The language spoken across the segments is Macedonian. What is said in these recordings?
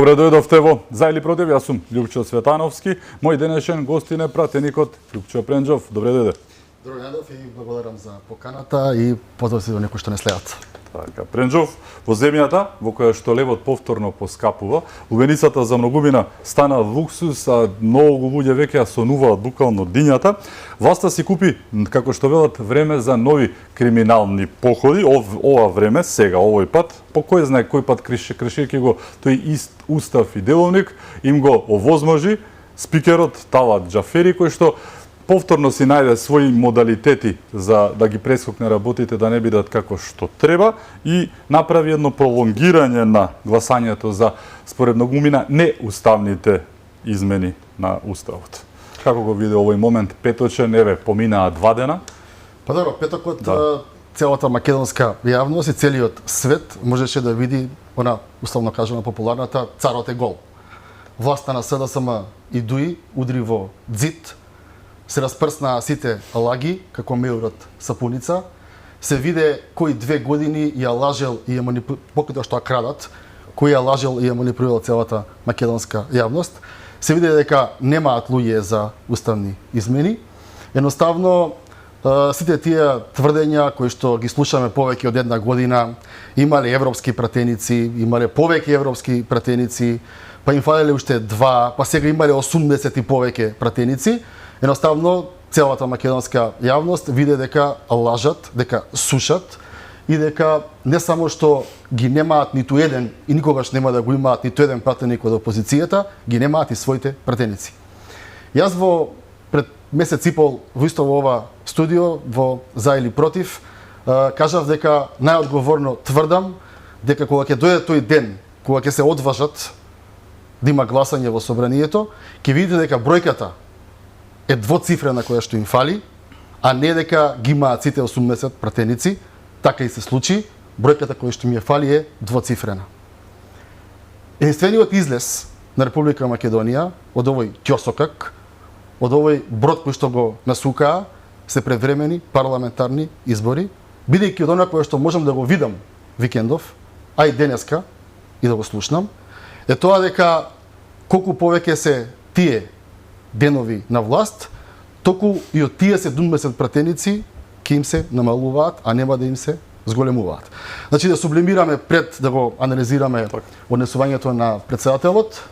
Добре дојдовте во За или против, јас сум Љупчо Светановски. Мој денешен гостин е пратеникот Љупчо Пренџов. Добре дојде. Добре дојдов и благодарам за поканата и поздрав се до некои што не следат. Така, Пренџов, во земјата во која што левот повторно поскапува, луѓеницата за многумина стана луксус, а многу луѓе веќе ја сонуваат буквално дињата. Власта си купи, како што велат, време за нови криминални походи. Ова време, сега, овој пат, по кој знае кој пат кршејќи го тој ист устав и деловник, им го овозможи спикерот Талат Џафери, кој што повторно си најде своји модалитети за да ги прескокне работите да не бидат како што треба и направи едно пролонгирање на гласањето за според многумина неуставните измени на уставот. Како го види овој момент петочен, еве поминаа 2 дена? Па добро, петокот целата македонска јавност и целиот свет можеше да види она условно кажано популарната царот е гол. Власта на СДСМ и ДУИ удри во ѕид, се распрснаа сите лаги, како меурот сапуница, се виде кој 2 години ја лажел и ја покато што ја крадат, кој ја лажел и ја манипулирал целата македонска јавност, се виде дека немаат луѓе за уставни измени. Едноставно, сите тие тврдења кои што ги слушаме повеќе од 1 година, имале европски пратеници, имале повеќе европски пратеници, па им фалеле уште 2, па сега имале 80 и повеќе пратеници. Едноставно, целата македонска јавност виде дека лажат, дека сушат и дека не само што ги немаат ниту еден и никогаш нема да го имаат ниту еден пратеник од опозицијата, ги немаат и своите пратеници. Јас пред месец и пол во исто во ова студио, во За или против, кажав дека најодговорно тврдам дека кога ќе дојде тој ден, кога ќе се одважат да има гласање во собранието, ќе видите дека бројката е двоцифрена која што им фали, а не дека ги имаат сите 80 пратеници. Така и се случи, бројката која што ми е фали е двоцифрена. Единствениот излез на Република Македонија од овој ќосокак, од овој брод кој што го насукаа, се превремени парламентарни избори, бидејќи од она кое што можам да го видам викендов, а и денеска и да го слушнам, е тоа дека колку повеќе се тие денови на власт, току и од тие 70 пратеници ќе им се намалуваат, а нема да им се зголемуваат. Значи да сублимираме пред да го анализираме однесувањето на претседателот,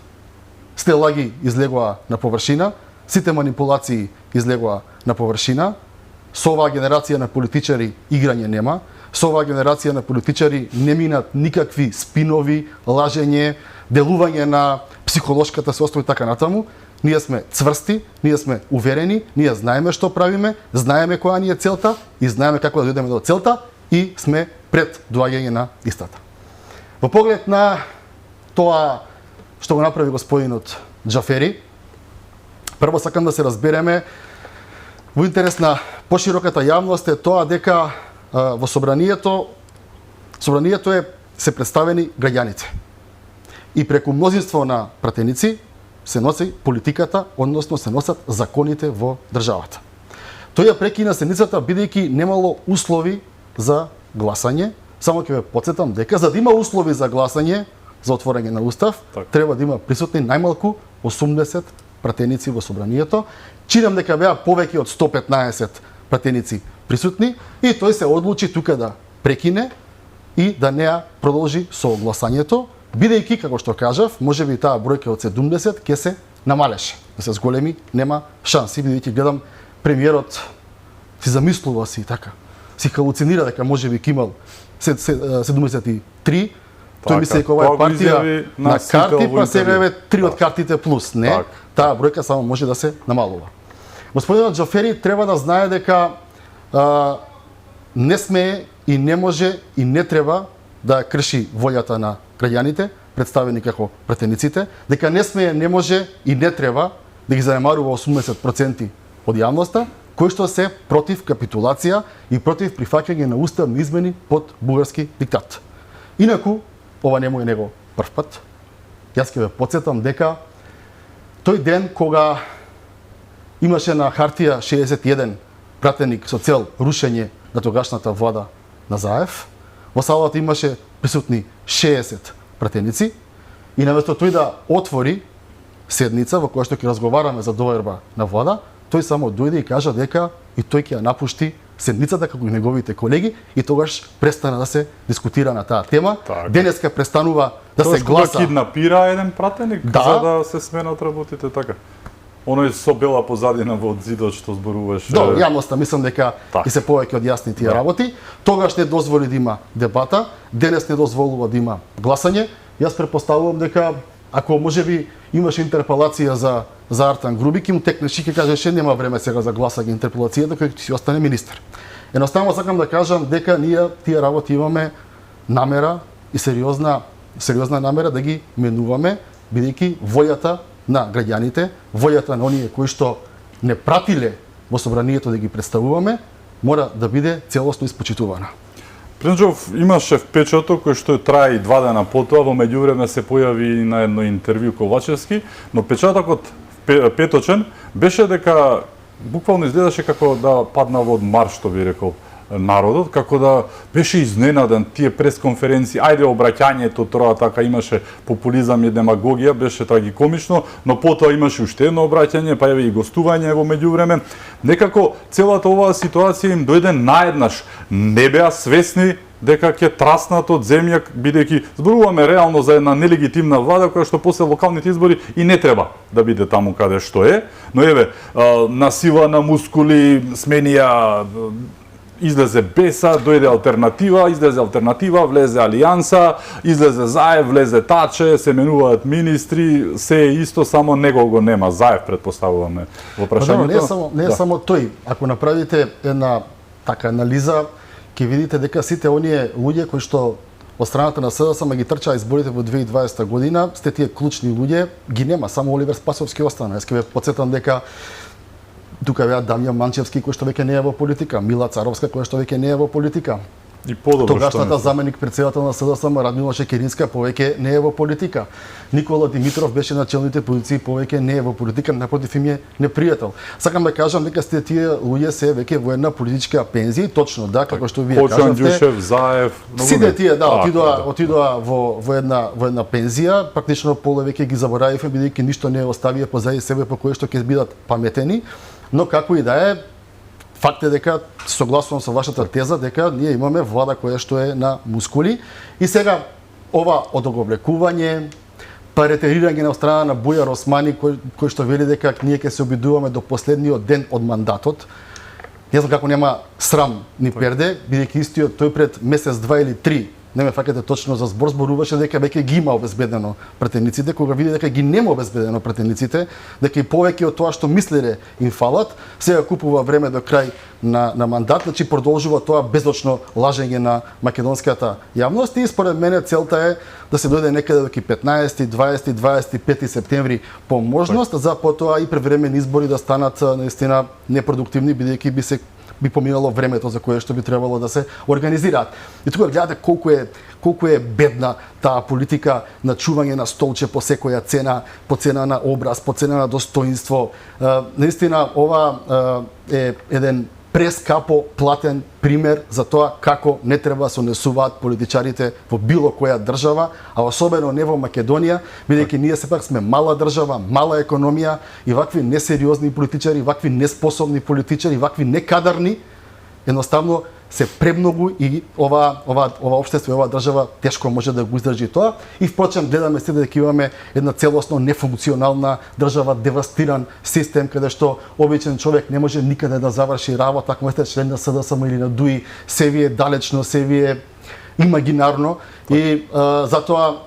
сите лаги излегоа на површина, сите манипулации излегоа на површина, со оваа генерација на политичари играње нема, со оваа генерација на политичари не минат никакви спинови, лажење, делување на психолошката состојба и така натаму. Ние сме цврсти, ние сме уверени, ние знаеме што правиме, знаеме која ни е целта и знаеме како да дојдеме до целта и сме пред доаѓање на истата. Во поглед на тоа што го направи господинот Џафери, прво сакам да се разбереме во интерес на пошироката јавност е тоа дека во собранието се представени граѓаните. И преку мнозинство на пратеници се носи политиката, односно се носат законите во државата. Тој ја прекина седницата бидејќи немало услови за гласање. Само ќе ве потсетам дека за да има услови за гласање, за отворање на устав, треба да има присутни најмалку 80 пратеници во собранието. Чинам дека беа повеќе од 115 пратеници присутни и тој се одлучи тука да прекине и да не ја продолжи со гласањето, бидејќи, како што кажав, можеби таа бројка од 70 ќе се намалеше. Да се зголеми нема шанси, бидејќи гледам премиерот си замислува си така, си халуцинира дека можеби ќе имал 73. Тој мисли дека ова е партија на карти, па сега е 3 од картите плюс. Не, таа бројка само може да се намалува. Господинот Џафери треба да знае дека не смее и не може и не треба да крши волјата на граѓаните, представени како пратениците, дека не смее, не може и не треба да ги занемарува 80% од јавноста, кои што се против капитулација и против прифаќање на уставни измени под бугарски диктат. Инаку, ова не му е него прв пат. Јас ќе ве потсетам дека тој ден кога имаше на хартија 61 пратеник со цел рушење на тогашната влада на Заев, во салата имаше присутни 60 пратеници и наместо тој да отвори седница во која што ќе разговараме за доверба на влада, тој само дојде и кажа дека и тој ќе ја напушти седницата како и неговите колеги и тогаш престана да се дискутира на таа тема. Така. Денеска престанува да Тоа се гласа. киднапира еден пратеник Да. за да се сменат работите така. Оној со бела позадина во зидот што зборуваше. До јавноста мислам дека Так. и се повеќе од јасни тие Да. работи. Тогаш не дозволи да има дебата, денес не дозволува да има гласање. Јас претпоставувам дека ако можеби имаш интерпелација за Артан Груби, ќе му текнеш и ќе кажеш нема време сега за гласање интерпелацијата кој ќе си остане министер. Едноставно сакам да кажам дека ние тие работи имаме намера и сериозна намера да ги менуваме, бидејќи војата на граѓаните, војата на оние кои што не пратиле во собранието да ги представуваме, мора да биде целосно испочитувана. Принџов имаше впечаток кој што трае и 2 дена потоа, во меѓувреме се појави на едно интервју Ковачевски, но печатокот петочен беше дека буквално изгледаше како да паднал од Марс, што би рекол народот, како да беше изненаден тие пресконференции, ајде обраќањето, тоа така имаше популизам и демагогија, беше трагикомично, но потоа имаше уште едно обраќање, па еве и гостување во меѓувреме. Некако целата оваа ситуација им дојде наеднаш. Не беа свесни дека ќе траснат од земја, бидејќи зборуваме реално за една нелегитимна влада која што после локалните избори и не треба да биде таму каде што е, но еве насила на мускули, сменија излезе Беса, дојде алтернатива, влезе Алијанса, излезе Заев, влезе Таче, се менуваат министри, се е исто, само него го нема. Заев предпоставуваме во прашањето. Не е само тој. Ако направите една така анализа, ќе видите дека сите оние луѓе кои што од страната на СДСМ ги трчаа изборите во 2020 година, сте тие клучни луѓе, ги нема, само Оливер Спасовски остана. Јас ќе ве потсетам дека тука беа Дамјан Манчевски кој што веќе не е во политика, Мила Царовска која што веќе не е во политика. И подобро тогашната заменик председател на СДСМ Радмила Шекеринска повеќе не е во политика. Никола Димитров беше на челните позиции, повеќе не е во политика, напротив им е непријател. Сакам да кажам дека сте тие луѓе се веќе во една политичка пензија, точно да, како што вие кажавте. Ѓушев, Заев, сите тие отидоа во една пензија, практично поле веќе ги заборавивме бидејќи ништо не оставија позади себе по кое што ќе бидат паметени, но како и да е, факт е дека согласувам со вашата теза дека ние имаме влада која што е на мускули и сега ова одоговлекување, паретерирање на страна на Бујар Османи кој што вели дека ние ќе се обидуваме до последниот ден од мандатот. Не знам како нема срам ни перде, бидејќи истиот тој пред месец, 2 или 3, не ме фаќате точно за збор, зборуваше дека веќе ги има обезбедено пратениците, кога види дека ги нема обезбедено пратениците, дека и повеќе од тоа што мислеле им фалат, сега купува време до крај на мандат, значи продолжува тоа безочно лажење на македонската јавност и според мене целта е да се дојде некаде до 15, 20, 25 септември по можност, за потоа и превремени избори да станат наистина непродуктивни, бидејќи би поминало времето за кое што би требало да се организираат. И тука гледате колку е бедна таа политика на чување на столче по секоја цена, по цена на образ, по цена на достоинство. Наистина ова е еден прескапо платен пример за тоа како не треба да се унесуваат политичарите во било која држава, а особено не во Македонија, бидејќи ние сепак сме мала држава, мала економија и вакви несериозни политичари, вакви неспособни политичари, вакви некадарни, едноставно се премногу и ова општество и ова држава тешко може да го издржи тоа. И впрочем гледаме сите дека имаме една целосно нефункционална држава, девастиран систем каде што обичен човек не може никаде да заврши работа, ако сте член на СДСМ или на ДУИ, се ви е далечно, се ви е имагинарно и затоа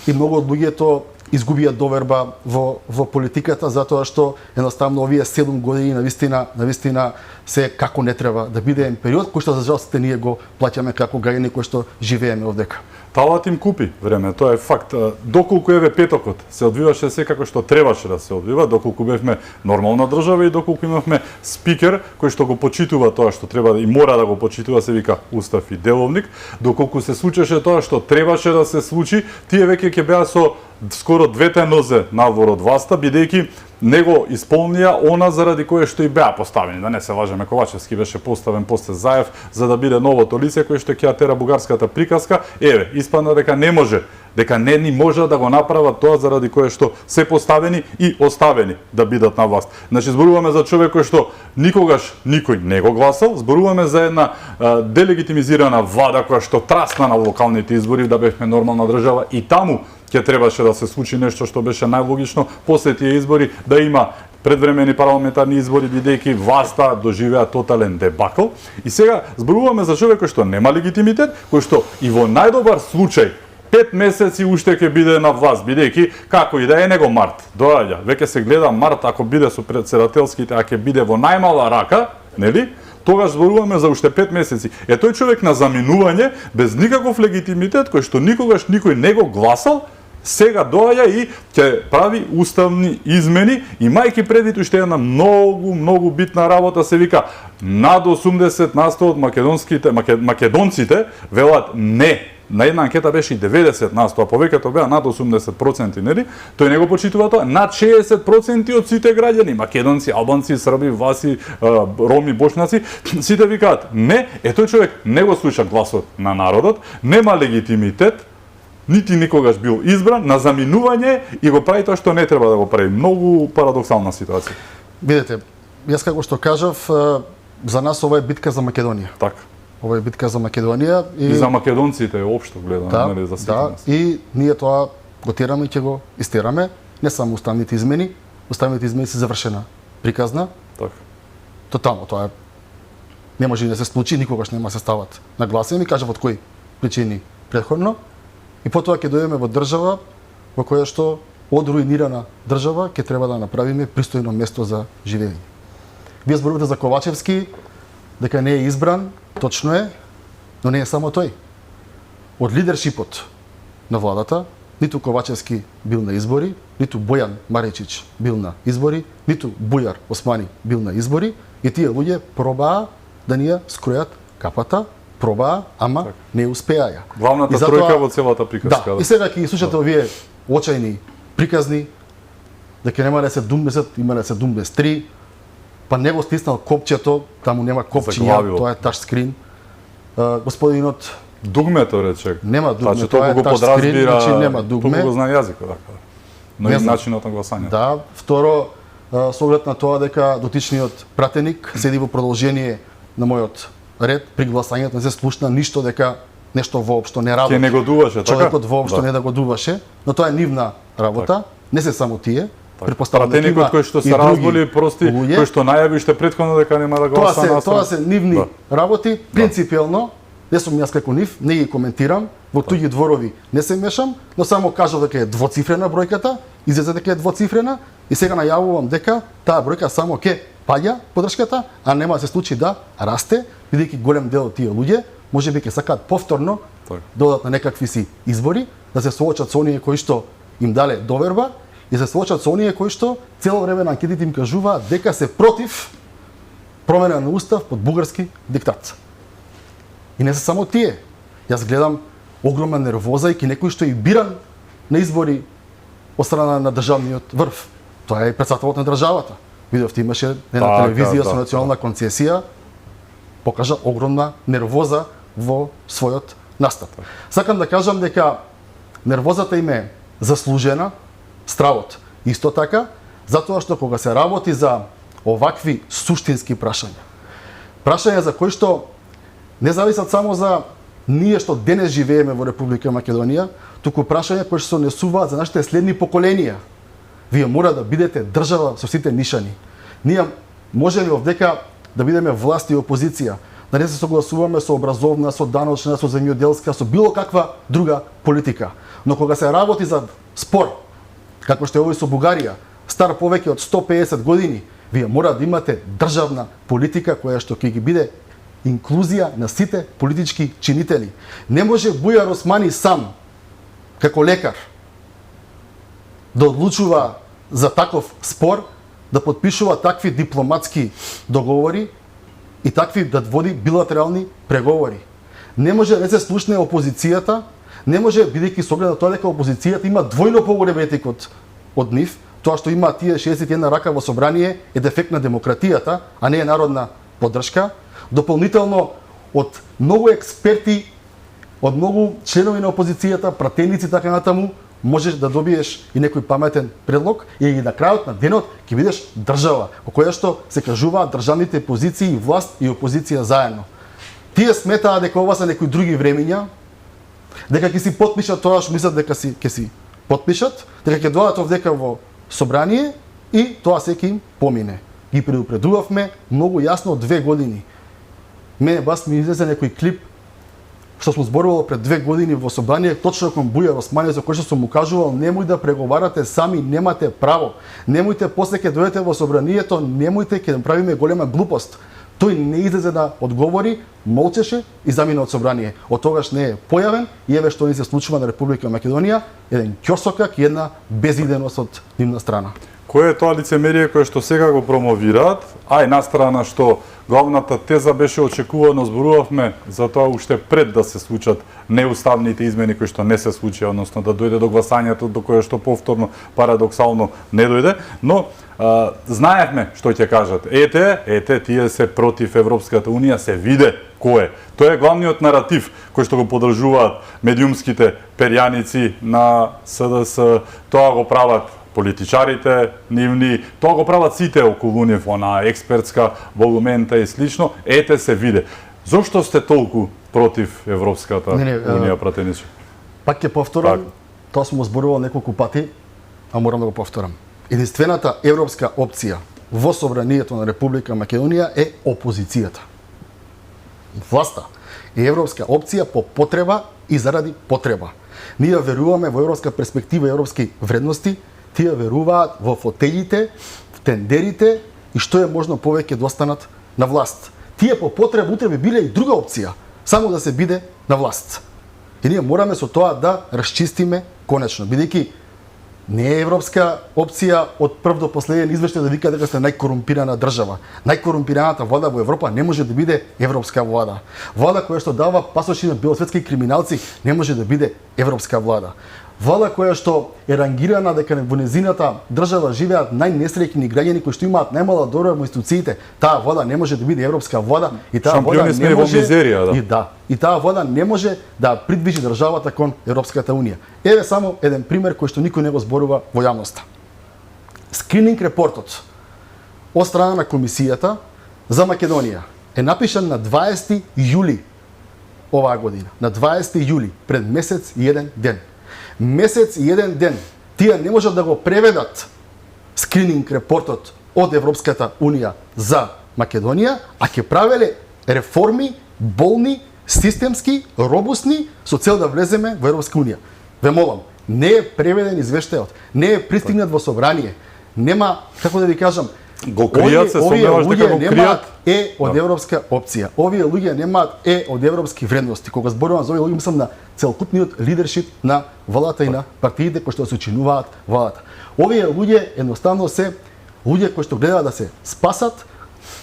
и многу од луѓето изгубија доверба во политиката затоа што едноставно овие 7 години навистина се како не треба да биде период кој што за жал сите ние го плаќаме како граѓани кои што живееме овдека. Талат им купи време, тоа е факт. Доколку еве петокот се одвиваше се како што требаше да се одвива, доколку бевме нормална држава и доколку имавме спикер кој што го почитува тоа што треба и мора да го почитува, се вика устав и деловник, доколку се случеше тоа што требаше да се случи, тие веќе ќе беа со скоро двете нозе надвор од власта, бидејќи него исполнија она заради кое што и беа поставени. Да не се лажеме, Ковачевски беше поставен после Заев за да биде новото лице кое што ќе ја тера бугарската приказка. Еве, испадна дека не може дека не ни можат да го направат тоа заради кое што се поставени и оставени да бидат на власт. Значи зборуваме за човек кој што никогаш никој не го гласал, зборуваме за една делегитимизирана влада која што трасна на локалните избори да бевме нормална држава и таму ќе требаше да се случи нешто што беше најлогично после тие избори да има предвремени парламентарни избори, бидејќи власта доживеа тотален дебакл. И сега зборуваме за човек кој што нема легитимитет, кој што и во најдобар случај 5 месеци уште ќе биде на власт, бидејќи како и да е него март доаѓа. Веќе се гледа март ако биде со претседателските, а ќе биде во најмала рака, нели? Тогаш зборуваме за уште 5 месеци. Е тој човек на заминување без никаков легитимитет кој што никогаш никој не го гласал, сега доаѓа и ќе прави уставни измени, имајќи предвид уште една многу битна работа, се вика над 80% од македонците велат не. На една анкета беше и 90%, а повеќето беа над 80%, нели? Тој не го почитува тоа. Над 60% од сите граѓани, македонци, албанци, срби, власи, роми, бошнаци, сите викаат не. Е тој човек не го слуша гласот на народот, нема легитимитет, нити никогаш бил избран, на заминување и го прави тоа што не треба да го прави. Многу парадоксална ситуација. Видете, јас како што кажав, за нас ова е битка за Македонија. Така. Ова е битка за Македонија и за македонците општо гледано, да, нели, за сите да, нас. И ние тоа го тераме и ќе го истераме, не само уставните измени се завршена приказна. Така. Тотално тоа е не може да се случи, никогаш нема се стават на гласење, ми кажав од кои причини претходно. И потоа ќе дојдеме во држава во која што од руинирана држава ќе треба да направиме пристојно место за живење. Вие зборувате за Ковачевски, дека не е избран, точно е, но не е само тој. Од лидершипот на владата, ниту Ковачевски бил на избори, ниту Бојан Маречич бил на избори, ниту Бујар Османи бил на избори, и тие луѓе пробаа да ни ја скројат капата, пробаа, ама так. Не успеаја. Главната тројка во целата приказка. Да, и сега ќе слушате овие очајни приказни, дека нема да се думбесат, има да се думбес 3, па не го стиснал копчето, таму нема копчиња, тоа е тачскрин. Господинот дугмето рече. Нема дугме, значи, тоа е тачскрин, значи нема дугме. Толку го знае јазикот, така. Но и начинот на гласање. Да, второ, со оглед на тоа дека дотичниот пратеник седи во продолжение на мојот ред при гласањето, не се слушна ништо дека нешто воопшто не работи. Ке не годуваше, така? Човекот воопшто не да годуваше, но тоа е нивна работа, так. Не се само тие. Пратеникот кој што се разболи, прости, кој што најави уште претходно дека нема да гласа на тоа се нивни работи, принципиелно, не сум јас како нив, не ги коментирам, во туѓи дворови не се мешам, но само кажав дека е двоцифрена бројката, излезе дека е двоцифрена и сега најавувам дека таа бројка само ќе паѓа поддршката, а нема да се случи да расте, бидејќи голем дел од тие луѓе можеби ќе сакаат повторно да одат на некакви си избори, да се соочат со оние кои што им дале доверба и се соочат со оние кои што цело време на анкетите им кажуваат дека се против промена на устав под бугарски диктат. И не се само тие. Јас гледам огромна нервоза и ки некој што е биран на избори од страна на државниот врв. Тоа е председателот на државата. Видовте, имаше една телевизија со национална концесија, покажа огромна нервоза во својот настап. Сакам да кажам дека нервозата им е заслужена, стравот исто така, затоа што кога се работи за овакви суштински прашања за кои што не зависат само за ние што денес живееме во Република Македонија, туку прашања кои што се однесуваат за нашите следни поколенија. Вие мора да бидете држава со сите нишани. Ние можеме овдека да бидеме власт и опозиција, да не се согласуваме со образовна, со даночна, со земјоделска, со било каква друга политика. Но кога се работи за спор, како што е овој со Бугарија, стар повеќе од 150 години, вие мора да имате државна политика која што ќе ги биде инклузија на сите политички чинители. Не може Бујар Османи сам, како лекар, да одлучува за таков спор, да подпишува такви дипломатски договори и такви да води билатерални преговори. Не може да се слушне опозицијата, не може, бидејќи со оглед на тоа дека опозицијата има двојно поголем етик од нив, тоа што има тие 61 рака во собрание е дефект на демократијата, а не е народна поддршка. Дополнително од многу експерти од многу членови на опозицијата, пратеници така натаму, можеш да добиеш и некој паметен предлог и на крајот на денот ќе видиш држава во која што се кажуваат државните позиции, власт и опозиција заедно. Тие сметаа дека ова се некои други времиња, дека ќе си потпишат тоа што мислат дека ќе си потпишат, дека ќе дојдат овдека во собрание и тоа секи им помине. Ги предупредувавме многу јасно од 2 години. Мене бас ми излезе некој клип што сум зборувал пред 2 години во собрание точно кон Бујар Османи, за кој што сум му кажувал немој да преговарате сами, немате право. Немојте после ќе дојдете во собранието, немојте ќе правиме голема глупост. Тој не излезе да одговори, молчеше и замина од собрание. Од тогаш не е појавен и еве што ни се случува на Република Македонија, еден ќорсокак и една безиденост од нивна страна. Кое е тоа лицемерие кое што сега го промовираат, а и настрана што главната теза беше очекувано, зборувавме за тоа уште пред да се случат неуставните измени кои што не се случија, односно да дојде до гласањето до кое што повторно парадоксално не дојде, но знаевме што ќе кажат. Ете, тие се против Европската Унија, се виде кој е. Тоа е главниот наратив кој што го подржуваат медиумските перјаници на СДС, тоа го прават политичарите нивни, тоа го прават сите околу нив, она експертска волумента и слично. Ете се виде. Зошто сте толку против Европската Унија, пратеници? Пак ќе повторам, тоа сум зборувал неколку пати, а морам да го повторам. Единствената европска опција во собранието на Република Македонија е опозицијата. Власта е европска опција по потреба и заради потреба. Ние веруваме во европска перспектива и европски вредности, тие веруваат во фотелите, в тендерите и што е можно повеќе да останат на власт. Тие по потреба утре би биле и друга опција, само да се биде на власт. И ние мораме со тоа да расчистиме конечно, бидејќи не е европска опција од прв до последен извештај да вика дека сте најкорумпирана држава. Најкорумпираната влада во Европа не може да биде европска влада. Влада која што дава пасоши на белосветски криминалци не може да биде европска влада. Влада која што е рангирана дека во незината држава живеат најнесреќни граѓани кои што имаат најмала доверба во институциите, таа влада не може да биде европска влада и таа влада не може мизерија, и таа влада не може да придвижи државата кон Европската Унија. Еве само еден пример кој што никој не го зборува во јавноста. Скрининг репортот од страна на комисијата за Македонија е напишан на 20 јули оваа година. На 20 јули, пред месец и еден ден. Месец и еден ден тие не можат да го преведат скрининг репортот од Европската Унија за Македонија, а ќе правеле реформи болни, системски, робусни со цел да влеземе во Европска Унија. Ве молам, не е преведен извештајот, не е пристигнат во собрание, нема, како да ви кажам, го кријат се, сомневаш дека го кријат е од европска опција. Овие луѓе немаат е од европски вредности. Кога зборувам за овие луѓе, мислам на целокупниот лидершип на владата и на партиите кои што се учинуваат владата. Овие луѓе едноставно се луѓе кои што гледаат да се спасат,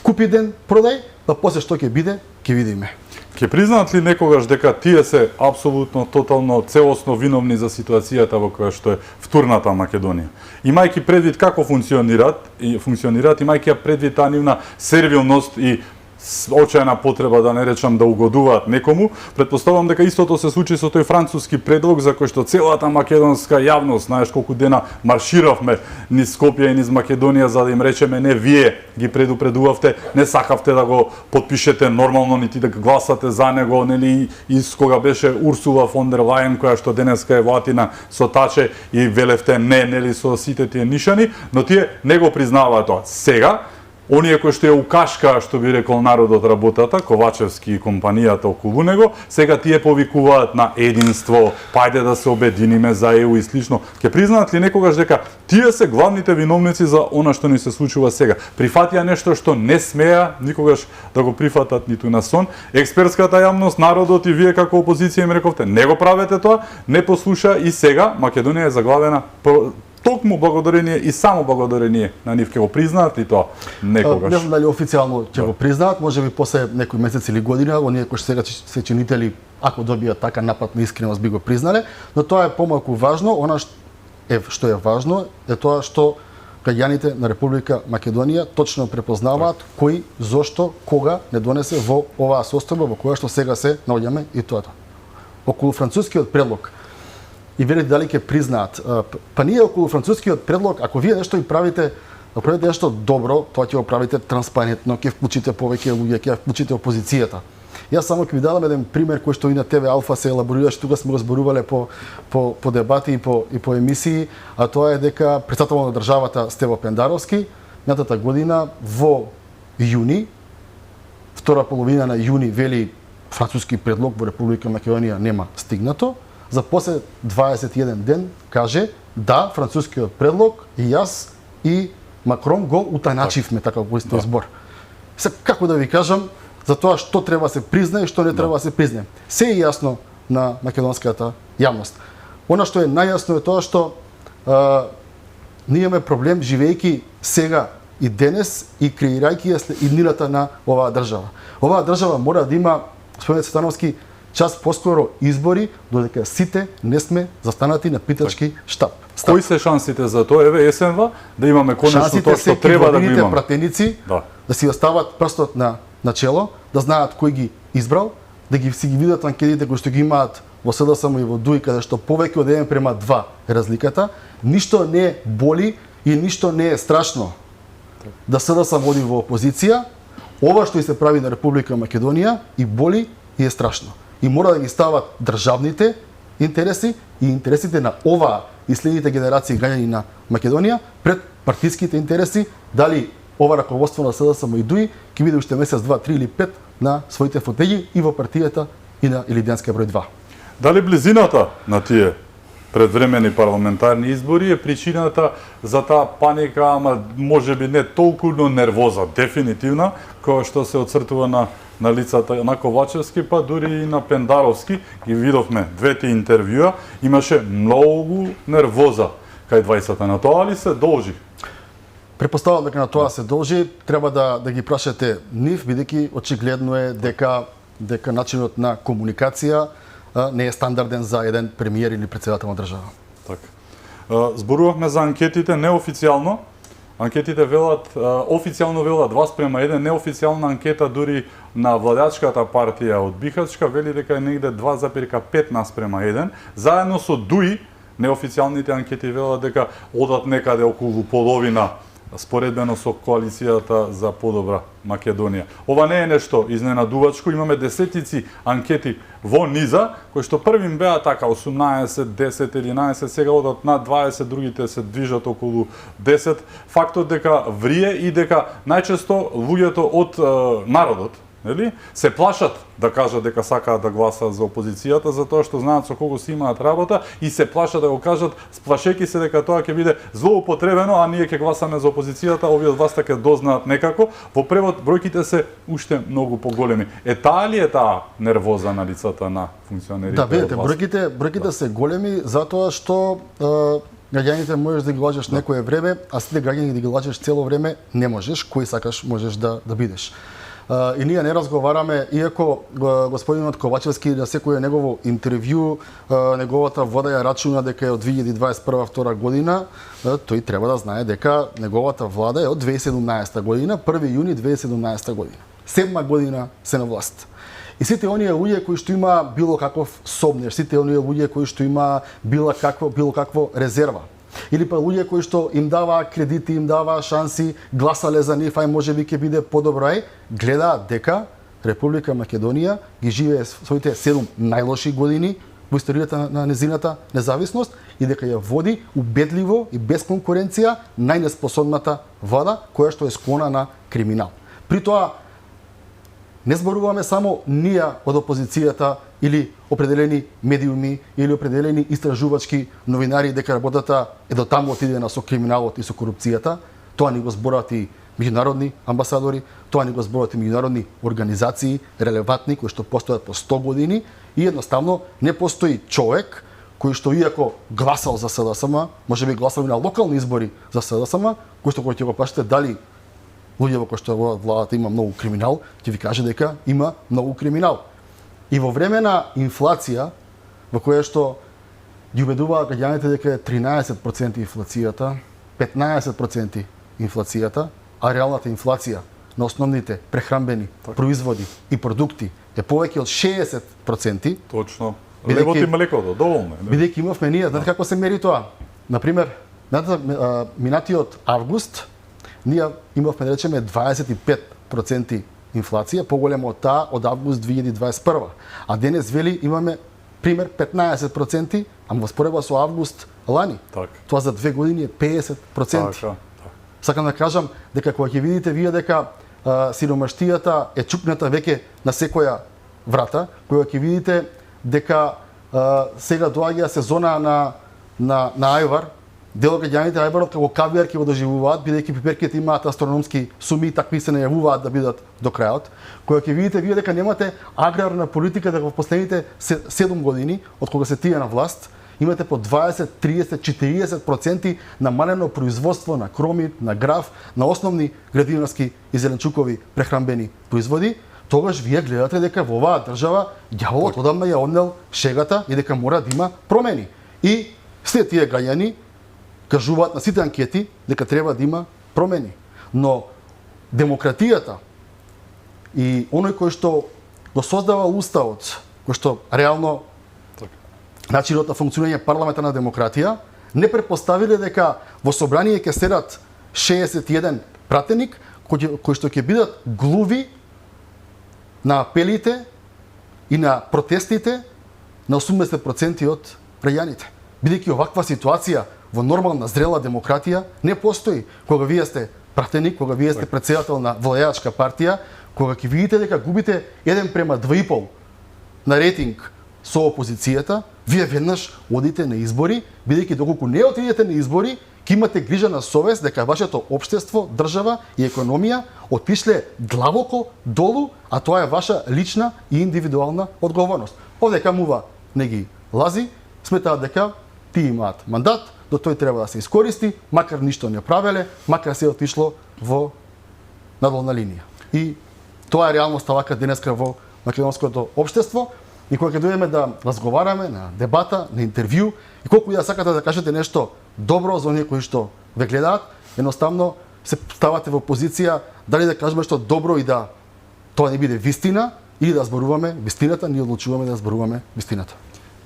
купи ден продај, па после што ќе биде, ќе видиме. Ќе признаат ли некогаш дека тие се апсолутно, тотално, целосно виновни за ситуацијата во која што е втурната Македонија? Имајќи предвид како функционираат, имајќи предвид таа нивна сервилност и очајна потреба, да не речам, да угодуваат некому, претпоставувам дека истото се случи со тој француски предлог за кој што целата македонска јавност, знаеш колку дена марширавме низ Скопје и низ Македонија за да им речеме не, вие ги предупредувавте, не сакавте да го потпишете нормално, нити да гласате за него, нели, и кога беше Урсула фон дер Лајен, која што денеска е ватина со таче и велевте не, нели, со сите тие нишани, но тие не го признаваат тоа. Сега оние кои што ја укашка, што би рекол народот, работата, Ковачевски и компанијата околу него, сега тие повикуваат на единство, пајде да се обединиме за ЕУ и слично. Ќе признаат ли некогаш дека тие се главните виновници за она што ни се случува сега? Прифатија нешто што не смеа никогаш да го прифатат ниту на сон. Експертската јавност, народот и вие како опозиција им рековте, не го правете тоа, не послуша и сега Македонија е заглавена токму благодарение и само благодарение на нив. Ќе го признаат ли тоа некогаш? Не знам дали официјално ќе го признаат, можеби после некој месец или година, оние кои сега се чинители, ако добијат така напад на искреност, би го признале, но тоа е помалку важно. Она што е важно е тоа што граѓаните на Република Македонија точно препознаваат кој, зошто, кога не донесе во оваа состојба во која што сега се наоѓаме и тоа. околу францускиот предлог и велите дали ќе признаат. Па ние околу францускиот предлог, ако вие нешто и правите, ако правите нешто добро, тоа ќе го правите транспарентно, ќе вклучите повеќе луѓе, ќе вклучите опозицијата. Јас само ќе ви дадам еден пример кој што и на ТВ Алфа се елаборираше, тука сме го зборувале по дебати и по емисии, а тоа е дека претседател на државата Стево Пендаровски минатата година во јуни, втора половина на јуни, вели француски предлог во Република Македонија нема стигнато, за после 21 ден каже да, францускиот предлог и јас и Макрон го утаначивме, така го исто збор. Се како да ви кажам, за тоа што треба се признае и што не треба се признае. Се е јасно на македонската јавност. Она што е најјасно е тоа што ние имаме проблем живејќи сега и денес и креирајќи ја иднината на оваа држава. Оваа држава мора да има, господин Цветановски, час поскоро избори, додека сите не сме застанати на питачки штаб. Кои се шансите за тоа? Еве есенва да имаме конечно тоа што треба да го имаме. Пратеници да си остават прстот на чело, да знаат кој ги избрал, да си ги видат анкетите кои што ги имаат во СДСМ и во ДУИ, каде што повеќе од 1:2 е разликата. Ништо не боли и ништо не е страшно да СДСМ води во опозиција. Ова што и се прави на Република Македонија и боли и е страшно. И мора да ги стават државните интереси и интересите на оваа и следните генерации граѓани на Македонија пред партиските интереси, дали ова раководство на СДСМ и ДУИ ќе биде уште месец, 2, 3 или 5 на своите фотељи и во партијата и на Илијаденска број 2. Дали близината на тие предвремени парламентарни избори е причината за таа паника, ама можеби не толку, но нервоза, дефинитивна, која што се оцртува на лицата на Ковачевски, па дури и на Пендаровски. Ги видовме двете интервјуа, имаше многу нервоза кај двајцата. На тоа ли се должи? Препоставам дека на тоа се должи, треба да ги прашате нив, бидејќи очигледно е дека начинот на комуникација не е стандарден за еден премиер или претседател на држава. Така. Зборувавме за анкетите неофицијално. Анкетите велат, официјално велат 2:1, неофицијална анкета дури на владачката партија од Бихачка вели дека е негде 2,5:1. Заедно со ДУИ, неофицијалните анкети велат дека одат некаде околу половина споредбено со коалицијата за подобра Македонија. Ова не е нешто изненадувачко, имаме десетици анкети во низа, кои што првим беа така 18, 10, 11, сега одат на 20, другите се движат околу 10. Фактот дека врие и дека најчесто луѓето од народот, нели, се плашат да кажат дека сакаат да гласаат за опозицијата, затоа што знаат со кого си имаат работа и се плашат да го кажат, сплашејќи се дека тоа ќе биде злоупотребено, а ние ќе гласаме за опозицијата, овие од вас ќе дознаат некако. Во превод бројките се уште многу поголеми. Таа ли е таа нервоза на лицата на функционерите? Да, видите, бројките се големи затоа што граѓаните можеш да ги лажеш некое време, а сите граѓани да ги лажеш цело време не можеш, кој сакаш можеш да бидеш. И ние не разговараме, иако господинот Ковачевски на секој негово интервју, неговата вода ја рачуна дека е од 2021-2022 година, тој треба да знае дека неговата влада е од 2017 година, 1 јуни 2017 година. 7 година се на власт. И сите оние луѓе кои што има било каков собнеш, сите оние луѓе кои што има било какво резерва, или па луѓе кои што им даваа кредити, им даваа шанси, гласале за нив, ај можеби ќе биде подобро, гледаат дека Република Македонија ги живее своите 7 најлоши години во историјата на незината независност и дека ја води убедливо и без конкуренција најнеспособната влада која што е склона на криминал. При тоа не зборуваме само ние од опозицијата или определени медиуми или определени истражувачки новинари дека работата е до таму отидена со криминалот и со корупцијата. Тоа ни го зборат и меѓународни амбасадори, тоа ни го зборат и меѓународни организации релевантни кои што постојат по 100 години и едноставно не постои човек кој што иако гласал за СДСМ, можеби гласал и на локални избори за СДСМ, кој што ќе го прашате дали луѓе во кои што во владата има многу криминал, ќе ви каже дека има многу криминал. И во време на инфлација, во која што ги убедуваат граѓаните дека е 13% инфлацијата, 15% инфлацијата, а реалната инфлација на основните прехранбени производи и продукти е повеќе од 60%. Точно. Левот и млекото, доволно е. Бидејќи имавме ние, знаете како се мери тоа? Например, минатиот август ние имавме да речеме 25% инфлација, поголема од таа од август 2021. А денес вели имаме пример 15%, ама во споредба со август лани. Так. Тоа за 2 години е 50%. Така. Сакам да кажам дека кога ќе видите вие дека сиромаштијата е чукната веќе на секоја врата, кога ќе видите дека сега доаѓа сезона на ајвар, дел од граѓаните ајварот како кавијар ќе го доживуваат, бидејќи пиперките имаат астрономски суми и такви се најавуваат да бидат до крајот. Кога ќе видите вие дека немате аграрна политика дека во последните 7 години од кога се тие на власт, имате по 20, 30, 40% намалено производство на кромит, на граф, на основни градинарски и зеленчукови прехранбени производи, тогаш вие гледате дека во оваа држава ѓаволот одамна ја однел шегата и дека мора да има промени. И сите тие граѓани кажуваат на сите анкети дека треба да има промени. Но демократијата и оној кој што го создава уставот, кој што реално начинот на функционирање парламентарна демократија, не претпоставиле дека во собрание ќе седат 61 пратеник кои што ќе бидат глуви на апелите и на протестите на 80% од граѓаните. Бидејќи оваква ситуација во нормална зрела демократија не постои. Кога вие сте пратеник, кога вие сте претседател на влајачка партија, кога ќе видите дека губите 1:2,5 на рейтинг со опозицијата, вие веднаш одите на избори, бидејќи доколку не отидете на избори, ќе имате грижа на совест дека вашето општество, држава и економија отишле длабоко долу, а тоа е ваша лична и индивидуална одговорност. Овде камува не ги лази, сметаат дека тие имаат мандат, до тој треба да се искористи, макар ништо не правеле, макар се отишло во надолна линија. И тоа е реалноста вака денеска во македонското општество. И кога ќе дојдеме да разговараме на дебата, на интервју, и колку ја сакате да кажете нешто добро за оние кои што ве гледаат, едноставно се ставате во позиција дали да кажеме што добро и да тоа не биде вистина, или да зборуваме вистината, ние одлучуваме да зборуваме вистината.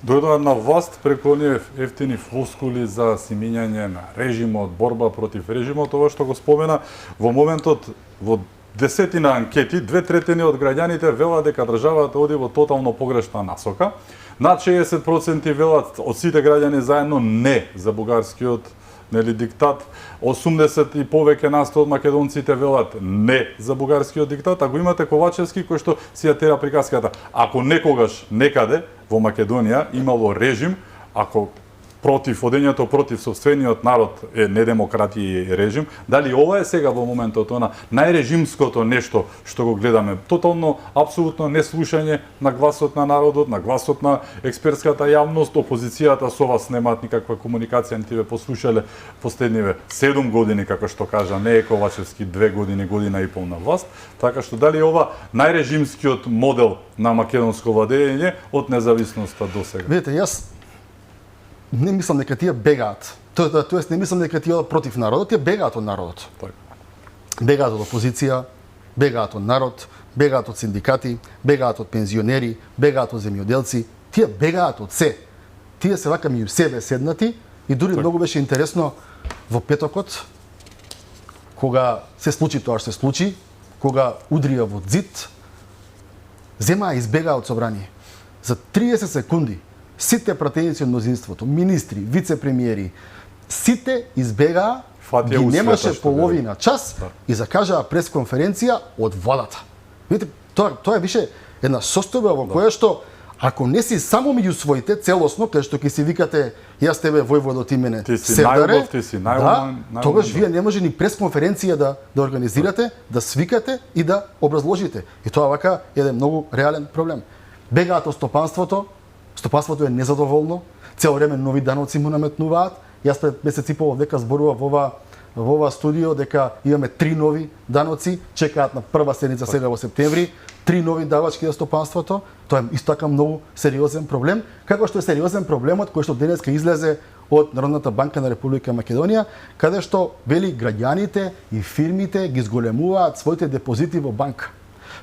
Дојдоа на власт преку оние ефтини флоскули за симињање на режимот, борба против режимот, ова што го спомена, во моментот во десетина анкети, 2/3 од граѓаните велат дека државата оди во тотално погрешна насока. Над 60% велат од сите граѓани заедно не за бугарскиот диктат. 80 и повеќе насто од македонците велат не за бугарскиот диктат, а го имате Ковачевски кој што си ја тера приказката. Ако некогаш некаде во Македонија имало режим, ако против одењето против сопствениот народ е недемократија и режим, дали ова е сега во моментот она најрежимското нешто што го гледаме? Тотално, апсолутно неслушање на гласот на народот, на гласот на експертската јавност, опозицијата со вас немаат никаква комуникација, нити ве послушале последниве 7 години, како што кажа, не е Ковачевски 2 години, година и пол на власт, така што дали ова најрежимскиот модел на македонско владење од независноста до сега? Видите, јас не мислам дека тие бегаат. Тоест не мислам дека тие одат против народот, тие бегаат од народот. Бегаат од опозиција, бегаат од народ, бегаат од синдикати, бегаат од пензионери, бегаат од земјоделци, тие бегаат од се. Тие се вака меѓу себе седнати и дури многу беше интересно во петокот кога се случи тоа што се случи, кога удрија во зид, земаа избегаа од собрание. За 30 секунди сите пратеници од мнозинството, министри, вице-премиери, сите избегаа, ги немаше половина час и закажаа пресконференција од владата. Видите, тоа е више една состојба во која што ако не си само меѓу своите целосно, кај што ќе си викате јас тебе војводо ти мене Севдаре, тогаш вие не може ни пресконференција да организирате, да свикате и да образложите. И тоа вака е еден многу реален проблем. Бегаат од стопанството, стопанството е незадоволно, цело време нови даноци му наметнуваат. Јас пред месец и пол дека зборував во ова студио дека имаме 3 нови даноци, чекаат на прва седница сега во септември, 3 нови давачки за стопанството. Тоа е исто така многу сериозен проблем, како што е сериозен проблемот кој што денеска излезе од Народната банка на Република Македонија, каде што вели граѓаните и фирмите ги зголемуваат своите депозити во банка.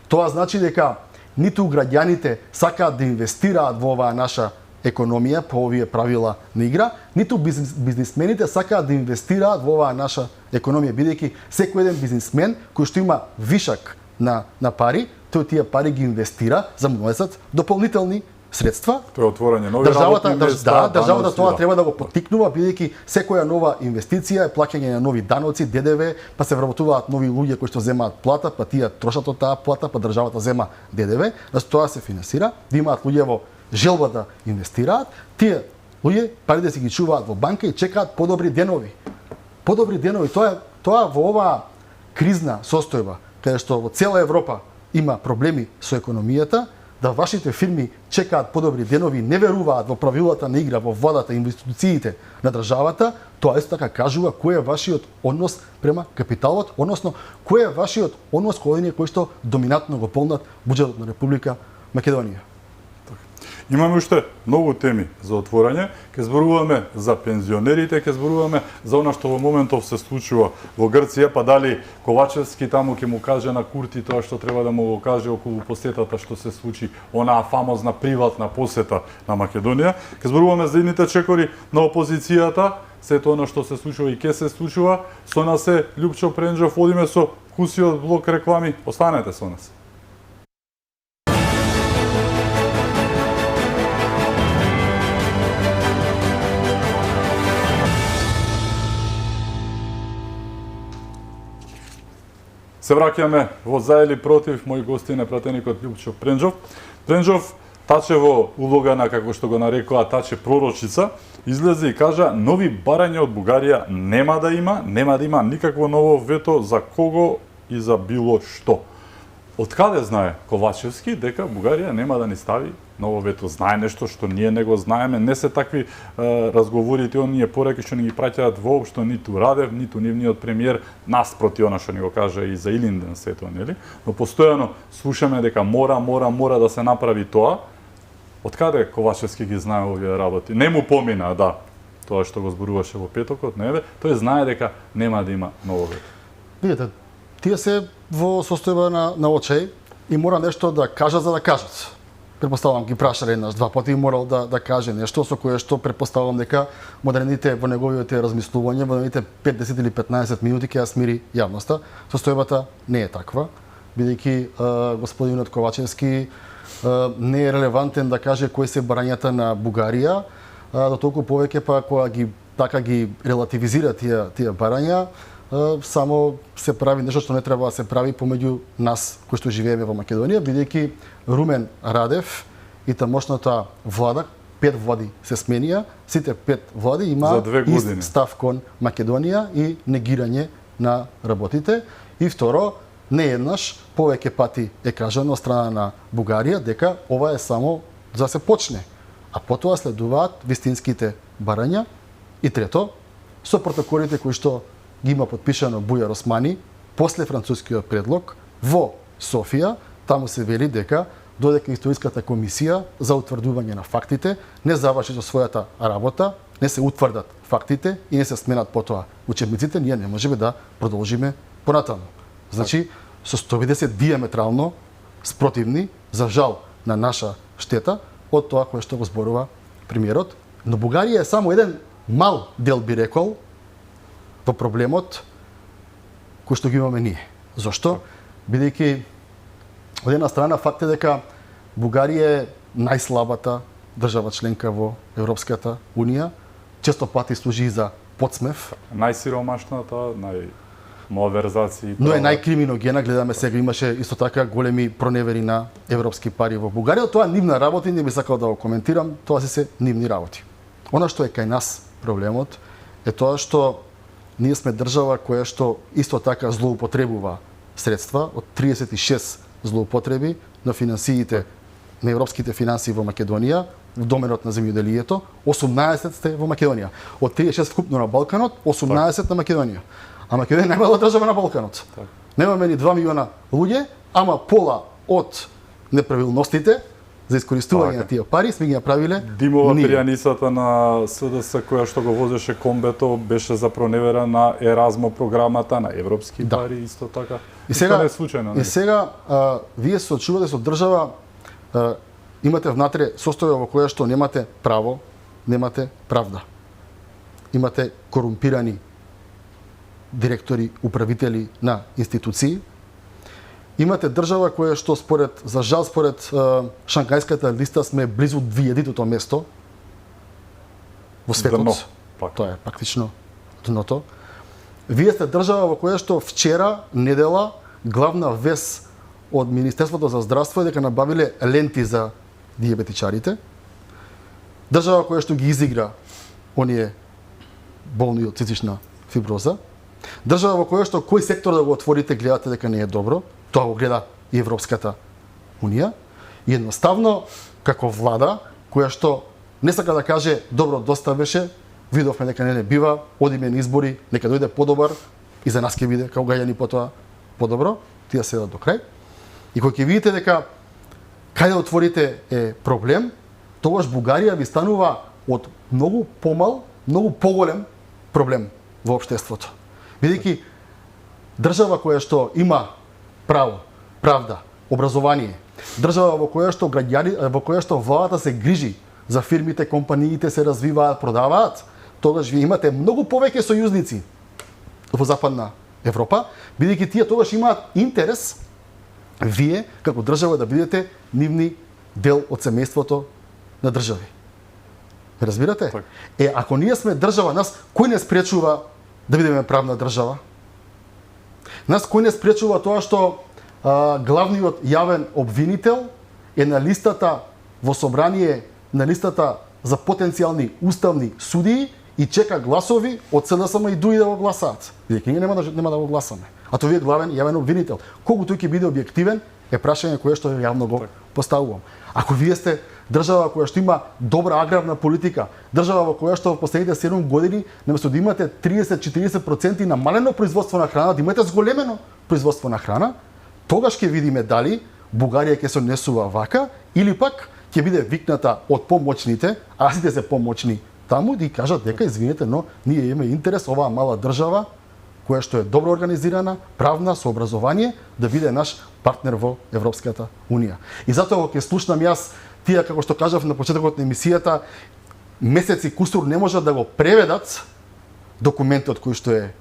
Тоа значи дека ниту граѓаните сакаат да инвестираат во оваа наша економија по овие правила на игра, ниту бизнисмените сакаат да инвестираат во оваа наша економија, бидејќи секој еден бизнисмен кој што има вишак на пари, тој тие пари ги инвестира за можат дополнителни средства. Тоа е отворање нови работни места. Државата тоа треба да го поттикнува, бидејќи секоја нова инвестиција е плаќање на нови даноци, ДДВ, па се вработуваат нови луѓе кои што земаат плата, па тие трошат од таа плата, па државата зема ДДВ, да тоа се финансира, да имаат луѓе во желба да инвестираат, тие луѓе парите си ги чуваат во банка и чекаат подобри денови. Подобри денови, тоа во оваа кризна состојба, каде што во цела Европа има проблеми со економијата, да вашите фирми чекаат подобри денови, не веруваат во правилата на игра, во владата, инвестициите на државата, тоа исто така кажува кој е вашиот однос према капиталот, односно кој е вашиот однос кон оние кои што доминантно го полнат буџетот на Република Македонија. Имаме уште многу теми за отворање. Ке зборуваме за пензионерите, ке зборуваме за она што во моментов се случува во Грција, па дали Ковачевски таму ќе му каже на Курти тоа што треба да му го каже околу посетата што се случи, онаа фамозна приватна посета на Македонија. Ке зборуваме за идните чекори на опозицијата, сето она што се случува и ке се случува. Со нас е Љупчо Пренџов, одиме со кусиот блок реклами. Останете со нас. Се враќаме во за или против, мој гостин е пратеникот Љупчо Пренџов. Пренџов таче во улога на, како што го нарекоа, таче пророчица, излезе и кажа нови барања од Бугарија нема да има никакво ново вето за кого и за било што. Од каде знае Ковачевски дека Бугарија нема да ни стави ново вето? Знае нешто што ние не го знаеме, не се такви разговорите, оние пораки што ни ги праќаат воопшто ниту Радев, ниту нивниот премиер, наспроти она што ни го кажа и за Илинден сето, нели? Но постојано слушаме дека мора да се направи тоа. Од каде Ковачевски ги знае овие работи? Не му помина, да, тоа што го зборуваше во петокот, не бе, тој знае дека нема да има ново вето. Видете, тие се во состојба на очај и мора нешто да кажат за да кажат. Предпоставам ги прашале еднаш два пати и морал да каже нешто со кое што предпоставам дека модерните во неговите размислувања во наредните 5, 10 или 15 минути ќе ја смири јавноста. Состојбата не е таква, бидејќи господинот Ковачевски не е релевантен да каже кои се барањата на Бугарија, до толку повеќе па кога ги релативизира тие барања, само се прави нешто што не треба да се прави помеѓу нас кои што живееме во Македонија, бидејќи Румен Радев и тамошната влада, 5 влади се сменија, сите 5 влади има ист став кон Македонија и негирање на работите. И второ, не еднаш, повеќе пати е кажано од страна на Бугарија дека ова е само за да се почне, а потоа следуваат вистинските барања. И трето, со протоколите кои што ги има подпишано Бујар Османи после францускиот предлог во Софија, таму се вели дека додека историската комисија за утврдување на фактите не заврши со својата работа, не се утврдат фактите и не се сменат потоа учебниците, ние не можеме да продолжиме понатаму. Значи, состојбите диаметрално спротивни, за жал на наша штета, од тоа кое што го зборува премиерот. Но Бугарија е само еден мал дел, би рекол, во проблемот кој што ги имаме ние. Зошто? Бидејќи од една страна факт е дека Бугарија е најслабата држава членка во Европската Унија, често пати служи за подсмев. Најсиромашната, малверзации. Но е најкриминогена, гледаме сега имаше исто така големи проневери на европски пари во Бугарија. Тоа нивна работа, не би сакал да го коментирам, тоа се нивни работи. Она што е кај нас проблемот е тоа што ние сме држава која што исто така злоупотребува средства, од 36 злоупотреби на финансиите, на европските финансии во Македонија, в доменот на земјоделието, 18 сте во Македонија. Од 36 вкупно на Балканот, 18 на Македонија. А Македонија е најмала држава на Балканот. Немаме ни 2 милиона луѓе, ама пола од неправилностите за искористување на тие пари сме ги направиле Димова перијаницата на СДС која што го возеше комбето беше за проневера на Еразмо програмата на европски пари исто така. И сега, вие се очувате со држава имате внатре состојба во кое што немате право, немате правда. Имате корумпирани директори, управители на институции. Имате држава која што за жал според Шангајската листа сме близу 2000-тото место во светот. Дно, пак. Тоа е практично дното. Вие сте држава во која што вчера, недела, главна вест од Министерството за здравство е дека набавиле ленти за дијабетичарите. Држава која што ги изигра оние болни од цистична фиброза. Држава во која што кој сектор да го отворите гледате дека не е добро, тоа го гледа и Европската Унија. И едноставно, како влада, која што не сака да каже добро, доста беше, видовме дека не бива, одиме на избори, нека дојде подобар и за нас ќе биде како гаѓани потоа подобро, тие седат до крај. И кога ќе видите дека каде отворите е проблем, тогаш Бугарија ви станува од многу помал, многу поголем проблем во општеството. Бидејќи држава која што има право, правда, образование, држава во која што во која што владата се грижи за фирмите, компаниите се развиваат, продаваат, тогаш ви имате многу повеќе сојузници во Западна Европа, бидејќи тие тогаш имаат интерес вие како држава да бидете нивни дел од семејството на држави. Разбирате? Так. Ако ние сме држава, нас кој не спречува да бидеме правна држава? Нас кој не спречува тоа што главниот јавен обвинител е на листата во собрание, на листата за потенцијални уставни судии и чека гласови од СДСМ и ДУИ да го гласаат. Бидејќи ние нема да го гласаме. А тоа е главен јавен обвинител. Колку тој ќе биде објективен е прашање кое што јавно го поставувам. Ако вие сте држава која што има добра аграрна политика, држава во која што во последните 7 години наместо да имате 30-40% намалено производство на храна, да имате зголемено производство на храна, тогаш ќе видиме дали Бугарија ќе се однесува вака или пак ќе биде викната од помоćните, а сите се помоćни таму да кажат дека извинете, но ние имаме интерес оваа мала држава која што е добро организирана, правна, со образование, да биде наш партнер во Европската Унија. И затоа ќе слушнам јас тие, како што кажав на почетокот на емисијата, месеци кусур не можат да го преведат документот кој што е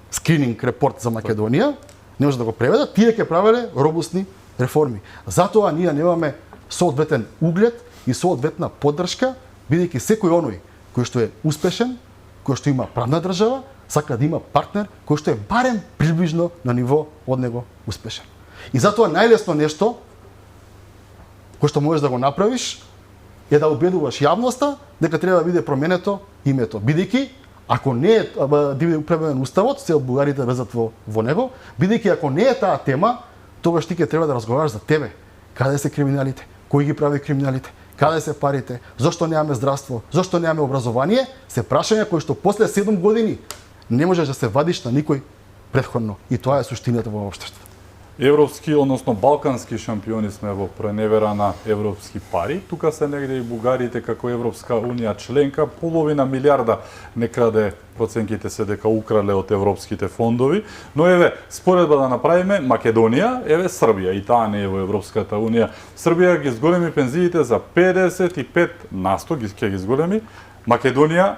скрининг репорт за Македонија, не можат да го преведат, тие ќе правеле робусни реформи. Затоа ние немаме соодветен углед и соодветна поддршка, бидејќи секој оној кој што е успешен, кој што има правна држава, сака да има партнер кој што е барем приближно на ниво од него успешен. И затоа најлесно нешто кој што можеш да го направиш е да убедуваш јавноста дека треба да биде променето името. Бидејќи ако не е да биде променен уставот, се од бугарите влезат во него, бидејќи ако не е таа тема, тогаш ти ќе треба да разговараш за тебе. Каде се криминалите? Кој ги прави криминалите? Каде се парите? Зошто немаме здравство? Зошто немаме образование? Се прашања кои што после 7 години не можеш да се вадиш на никој претходно. И тоа е суштината во општеството. Европски, односно балкански шампиони сме во преневера на европски пари. Тука се негде и бугарите како Европска Унија членка, половина милиарда не краде, проценките се дека украле од европските фондови, но еве, споредба да направиме, Македонија, еве Србија, и таа не е во Европската Унија. Србија ги зголеми пензиите за 55% ќе ги зголеми. Македонија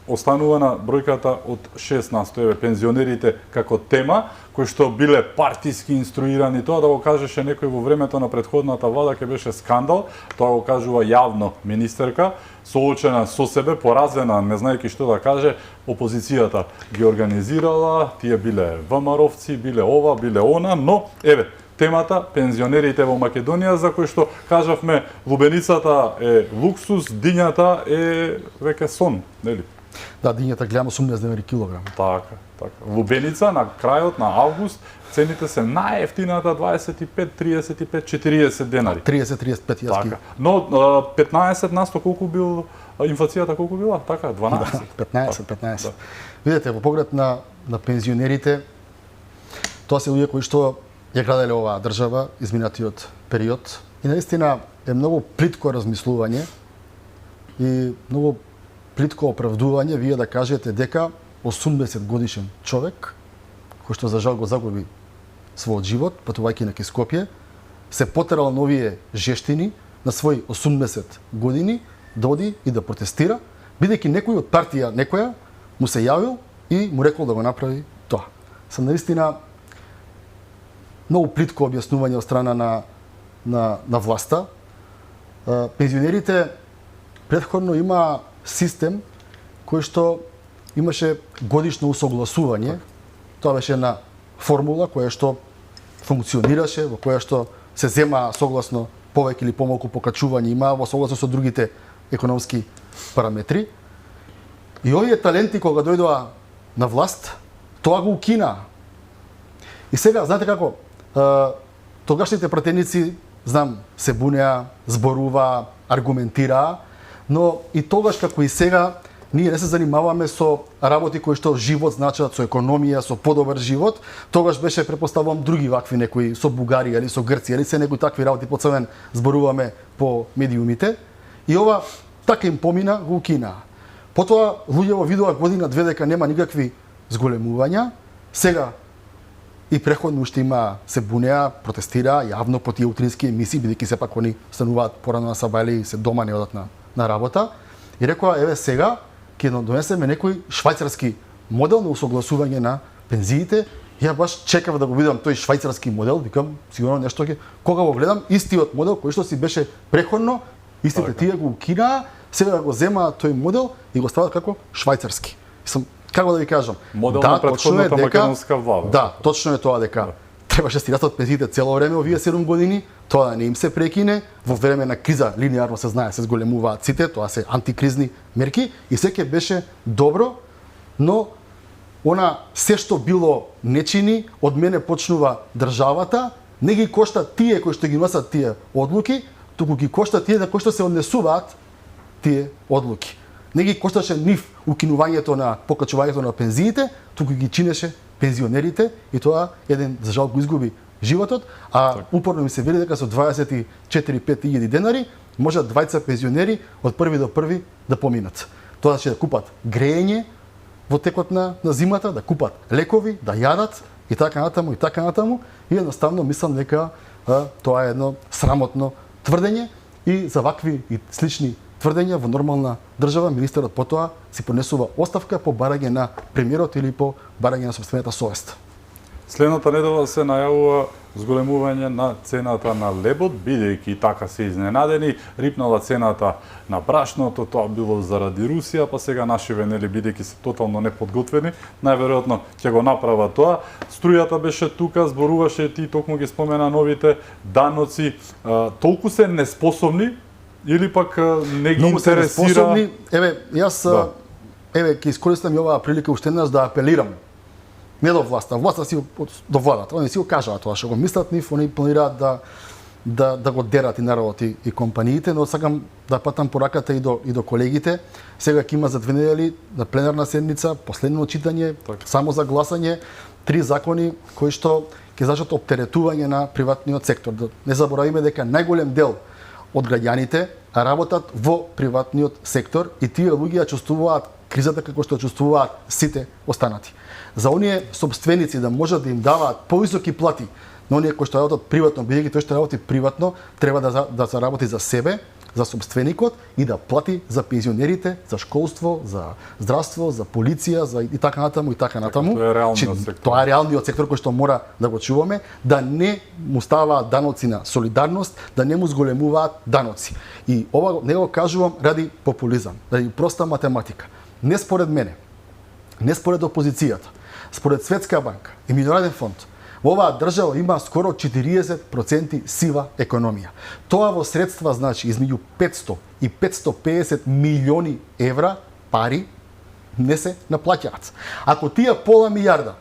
останува на бројката од 6%. Еве, пензионерите како тема, кои што биле партиски инструирани, тоа да го кажеше некој во времето на претходната влада ќе беше скандал, тоа го кажува јавно министерка, соочена со себе, поразена, не знаејќи што да каже, опозицијата ги организирала, тие биле ВМРО-вци, биле ова, биле она, но еве, темата пензионерите во Македонија, за кој што кажавме, лубеницата е луксус, дињата е веќе сон, нели? Да, дињата гледам 89 килограми. Така. Лубеница на крајот на август цените се најефтината 25, 35, 40 денари. 30-35 јас ги. Така. Но 15% колку бил инфлацијата, колку била? Така, 12. 15. Да. Видете, во поглед на пензионерите, тоа се луѓе кои што ја граделе оваа држава изминатиот период и наистина е многу плитко размислување и многу плитко оправдување вие да кажете дека 80 годишен човек, кој што за жал го загуби својот живот, патувајќи на Скопје, се потерал на овие жештини, на своји 80 години да оди и да протестира, бидејќи некој од партија некоја му се јавил и му рекол да го направи тоа. Сам наистина многу плитко објаснување од страна на власта. Пензионерите претходно има систем кој што имаше годишно усогласување. Тоа беше една формула која што функционираше, во која што се зема согласно повеќе или помалку покачување има во согласно со другите економски параметри. И овие таленти кога дојдоа на власт, тоа го укина. И сега, знаете како, тогашните пратеници, знам, се бунеа, зборуваа, аргументираа, но и тогаш како и сега, ние не се занимаваме со работи кои што живот значат, со економија, со подобар живот. Тогаш беше, препоставувам, други вакви некои со Бугарија или со Грција, или се некои такви работи по цел ден зборуваме по медиумите. И ова така им помина, го укинаа. Потоа луѓето видоа година-две дека нема никакви зголемувања. Сега и преходно уште има, се бунеа, протестираа јавно по тие утрински емисии, бидејќи сепак они стануваат порано на сабајле и се дома не одат на работа. И рекоа, еве сега ќе донесеме некој швајцарски модел на усогласување на пензиите. Ја баш чекав да го видам тој швајцарски модел, викам, сигурно нешто ќе, кога го гледам, истиот модел кој што си беше преходно, истите тие го укинаа, сега го земаат тој модел и го стават како швајцарски. Сам, како да ви кажам, модел на претходната македонска влада. Да, точно е тоа дека требаше си растат пензиите цело време овие 7 години, тоа да не им се прекине, во време на криза линеарно се знае, се зголемуваат сите, тоа се антикризни мерки и секој беше добро, но она се што било не чини, од мене почнува државата, не ги кошта тие кои што ги носат тие одлуки, туку ги кошта тие на кои што се однесуваат тие одлуки. Не ги кошташе нив укинувањето на покачувањето на пензиите, туку ги чинеше пензионерите и тоа еден за жал го изгуби животот, а упорно ми се вели дека со 24-5 илјади денари можат двајца пензионери од први до први да поминат. Тоа ќе да купат грејење во текот на зимата, да купат лекови, да јадат и така натаму и така натаму и едноставно мислам дека тоа е едно срамотно тврдење и за вакви и слични тврдења во нормална држава министерот потоа си понесува оставка по барање на премиерот или по барање на сопствената совест. Следната недела се најавува зголемување на цената на лебот, бидејќи така се изненадени, рипнала цената на брашното, тоа било заради Русија, па сега наши венели, бидејќи се тотално неподготвени, најверојатно ќе го направат тоа. Струјата беше тука, зборуваше ти, токму ги спомена новите даноци, толку се неспособни или пак не ги интересира? Еве, јас ќе искористам и оваа прилика уште еднаш да апелирам. Не до власта, власта си до владата. Они си го кажаат тоа што го мислат нив, они планираат да го дерат и народот и компаниите, но сакам да патам пораката и до колегите. Сега ќе има за 2 недели на пленарна седница последно читање, само за гласање, 3 закони кои што ќе значат оптеретување на приватниот сектор. Не заборавиме дека најголем дел од граѓаните работат во приватниот сектор и тие луѓе ја чувствуваат кризата како што чувствуваат сите останати. За оние собственици да можат да им даваат повисоки плати на оние кои што работат приватно, бидејќи тој што работи приватно треба да заработи за себе, за собственикот и да плати за пензионерите, за школство, за здравство, за полиција, за и така натаму и така натаму. Тоа е реалниот сектор. Тоа е реалниот сектор кој што мора да го чуваме, да не му ставаат даноци на солидарност, да не му зголемуваат даноци. И ова не го кажувам ради популизам, ради проста математика. Не според мене, не според опозицијата, според Светска банка и Меѓународен фонд, во оваа држава има скоро 40% сива економија. Тоа во средства значи измеѓу 500 и 550 милиони евра пари не се наплаќаат. Ако тие пола милиарда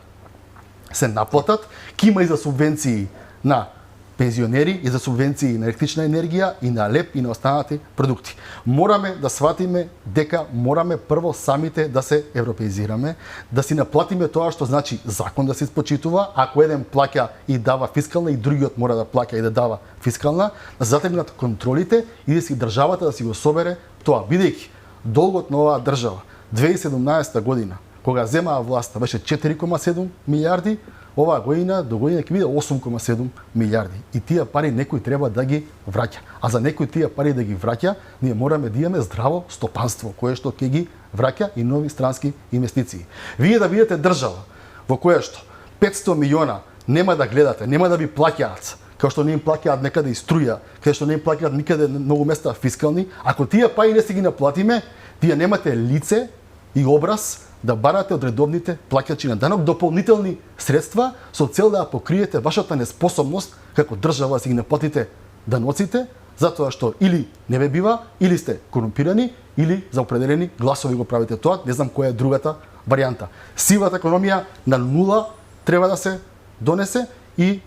се наплатат, ќе има и за субвенции на пензионери, и за субвенции на електрична енергија, и на леп, и на останати продукти. Мораме да сватиме дека мораме прво самите да се европеизираме, да си наплатиме тоа што значи закон да се испочитува, ако еден плаќа и дава фискална, и другиот мора да плаќа и да дава фискална, да затегнат контролите и да си државата да си го собере тоа, бидејќи долгот на оваа држава 2017 година, кога земаа власта, беше 4,7 милиарди, оваа година до година ќе биде 8,7 милиарди. И тие пари некој треба да ги враќа. А за некој тие пари да ги враќа, ние мораме да имаме здраво стопанство, кое што ќе ги враќа и нови странски инвестиции. Вие да бидете држава во која што 500 милиона нема да гледате, нема да ви плаќаат, као што не им плаќаат некаде и струја, каде што не им плаќаат никаде многу места фискални, ако тие пари не си ги наплатиме, тие немате лице и образ да барате од редовните плаќачи на данок дополнителни средства со цел да покриете вашата неспособност како држава да си ги наплатите даноците, затоа што или не ве бива, или сте корумпирани, или за определени гласови го правите тоа, не знам која е другата варијанта. Сивата економија на нула треба да се донесе и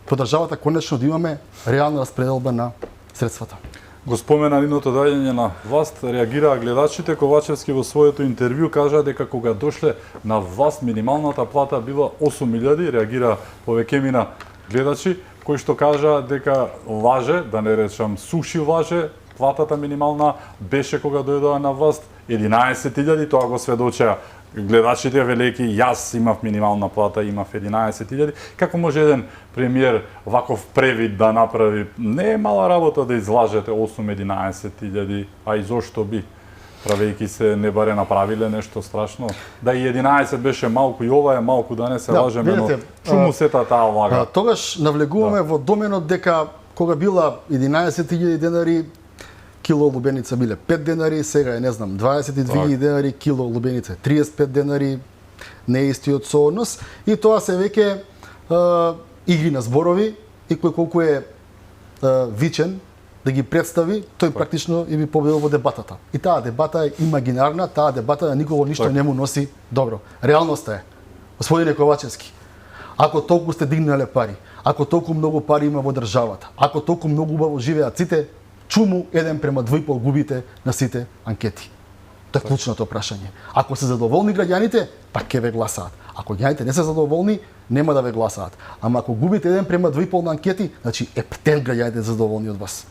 по државата конечно да имаме реална распределба на средствата. Го спомена нивното доаѓање на власт, реагираа гледачите. Ковачевски во своето интервју кажа дека кога дошле на власт минималната плата била 8.000, реагира повеќемина гледачи кои што кажа дека лаже, да не речам суши лаже, платата минимална беше кога дојдоа на власт 11.000, тоа го сведочеа гледачите, велики, јас имав минимална плата, имав 11.000. Како може еден премиер ваков превид да направи? Не е мала работа да излажете 8-11.000, а и зошто би? Правејќи се не баре направиле нешто страшно. Да и 11 беше малку и ова е малку, да не се лажеме, но чуму сета таа лага? Тогаш навлегуваме во доменот дека кога била 11.000 денари, кило лубеница биле 5 денари, сега е, не знам, 22.000 денари, кило лубеница 35 денари, не е истиот сооднос. И тоа се веќе игри на зборови и кој колку е вичен да ги представи, тој практично и би победил во дебатата. И таа дебата е имагинарна, таа дебата на никого ништо не му носи добро. Реалноста е, господине Ковачевски, ако толку сте дигнале пари, ако толку многу пари има во државата, ако толку многу убаво живеат сите, чуму 1:2,5 губите на сите анкети? Тоа е клучното прашање. Ако се задоволни граѓаните, пак ќе ве гласаат. Ако граѓаните не се задоволни, нема да ве гласаат. Ама ако губите 1:2,5 на анкети, значи ептен граѓаните задоволни од вас.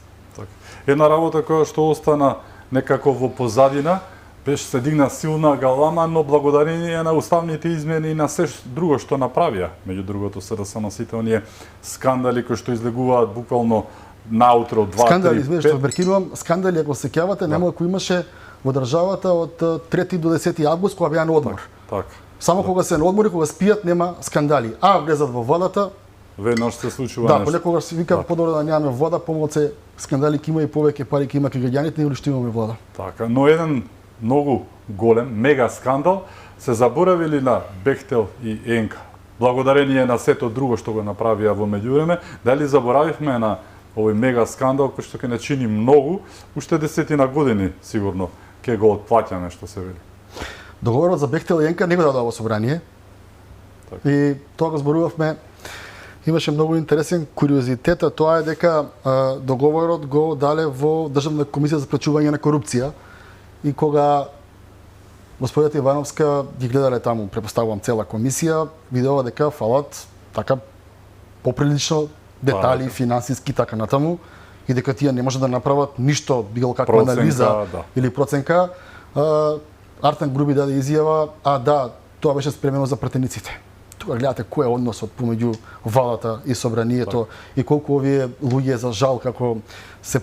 Една работа која што остана некако во позадина, беше се дигна силна галама, но благодарение на уставните измени и на се друго што направија. Меѓу другото се да се носите оние скандали кои што излегуваат буквално наутро 2-3-5. Скандали, извинете што прекинувам, скандали ако се сеќавате, немалку имаше во државата од 3 до 10 август кога беа на одмор. Так. Само кога се на одмор и кога спијат нема скандали. А влезат во водата, веднаш се случува да, нешто. понекогаш се вика подобро да немаме вода, помалце скандали ќе има и повеќе пари ќе има кај граѓаните, или што имаме вода. Така, но еден многу голем, мега скандал се заборавили на Бехтел и Енка. Благодарение на сето друго што го направија во меѓувреме, дали заборавивме на овој мега скандал кој што ќе не чини многу, уште 10 години сигурно ќе го отплаќаме, што се вели. Договорот за Бехтел и Енка не го дадоа во собрание. Так. И тоа го зборувавме. Имаше многу интересен куриозитет, а тоа е дека договорот го дале во Државна комисија за спречување на корупција и кога господјата Ивановска ги гледале таму, препоставувам цела комисија, видела дека фалат така поприлично детали, финансиски така натаму и дека тие не може да направат ништо, било каква анализа или проценка. Артан Груби даде изјава, да, тоа беше спремено за пратениците. Тука гледате кој е односот помеѓу владата и собранието и колку овие луѓе за жал како се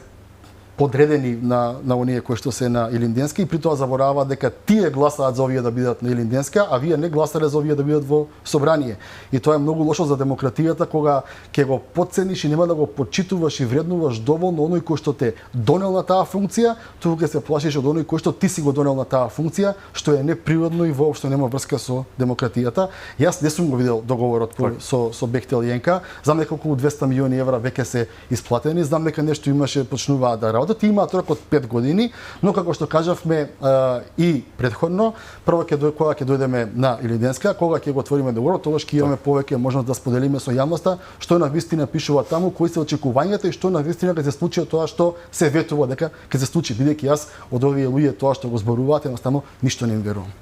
подредени на оние кои што се на Илинденска и при тоа забораваат дека тие гласаат за овие да бидат на Илинденска, а вие не гласале за овие да бидат во собрание. И тоа е многу лошо за демократијата кога ќе го потцениш и нема да го почитуваш и вреднуваш доволно оној кој што те донел на таа функција, туку ќе се плашиш од оној кој што ти си го донел на таа функција, што е неприродно и воопшто нема врска со демократијата. Јас не сум го видел договорот со Бехтел и Енка, знам дека околу 200 милиони евра веќе се исплатени, знам дека нешто имаше почнуваат да работат, имаат рок од 5 години, но како што кажавме и предходно, прво кога ќе дојдеме на Илинденска, кога ќе го отвориме договорот, тогаш ќе имаме повеќе можност да споделиме со јавноста што на вистина пишува таму, кои се очекувањата и што на вистина ќе се случи тоа што се ветува дека ќе се случи, бидејќи јас од овие луѓе тоа што го зборуваат, едноставно ништо не им верувам.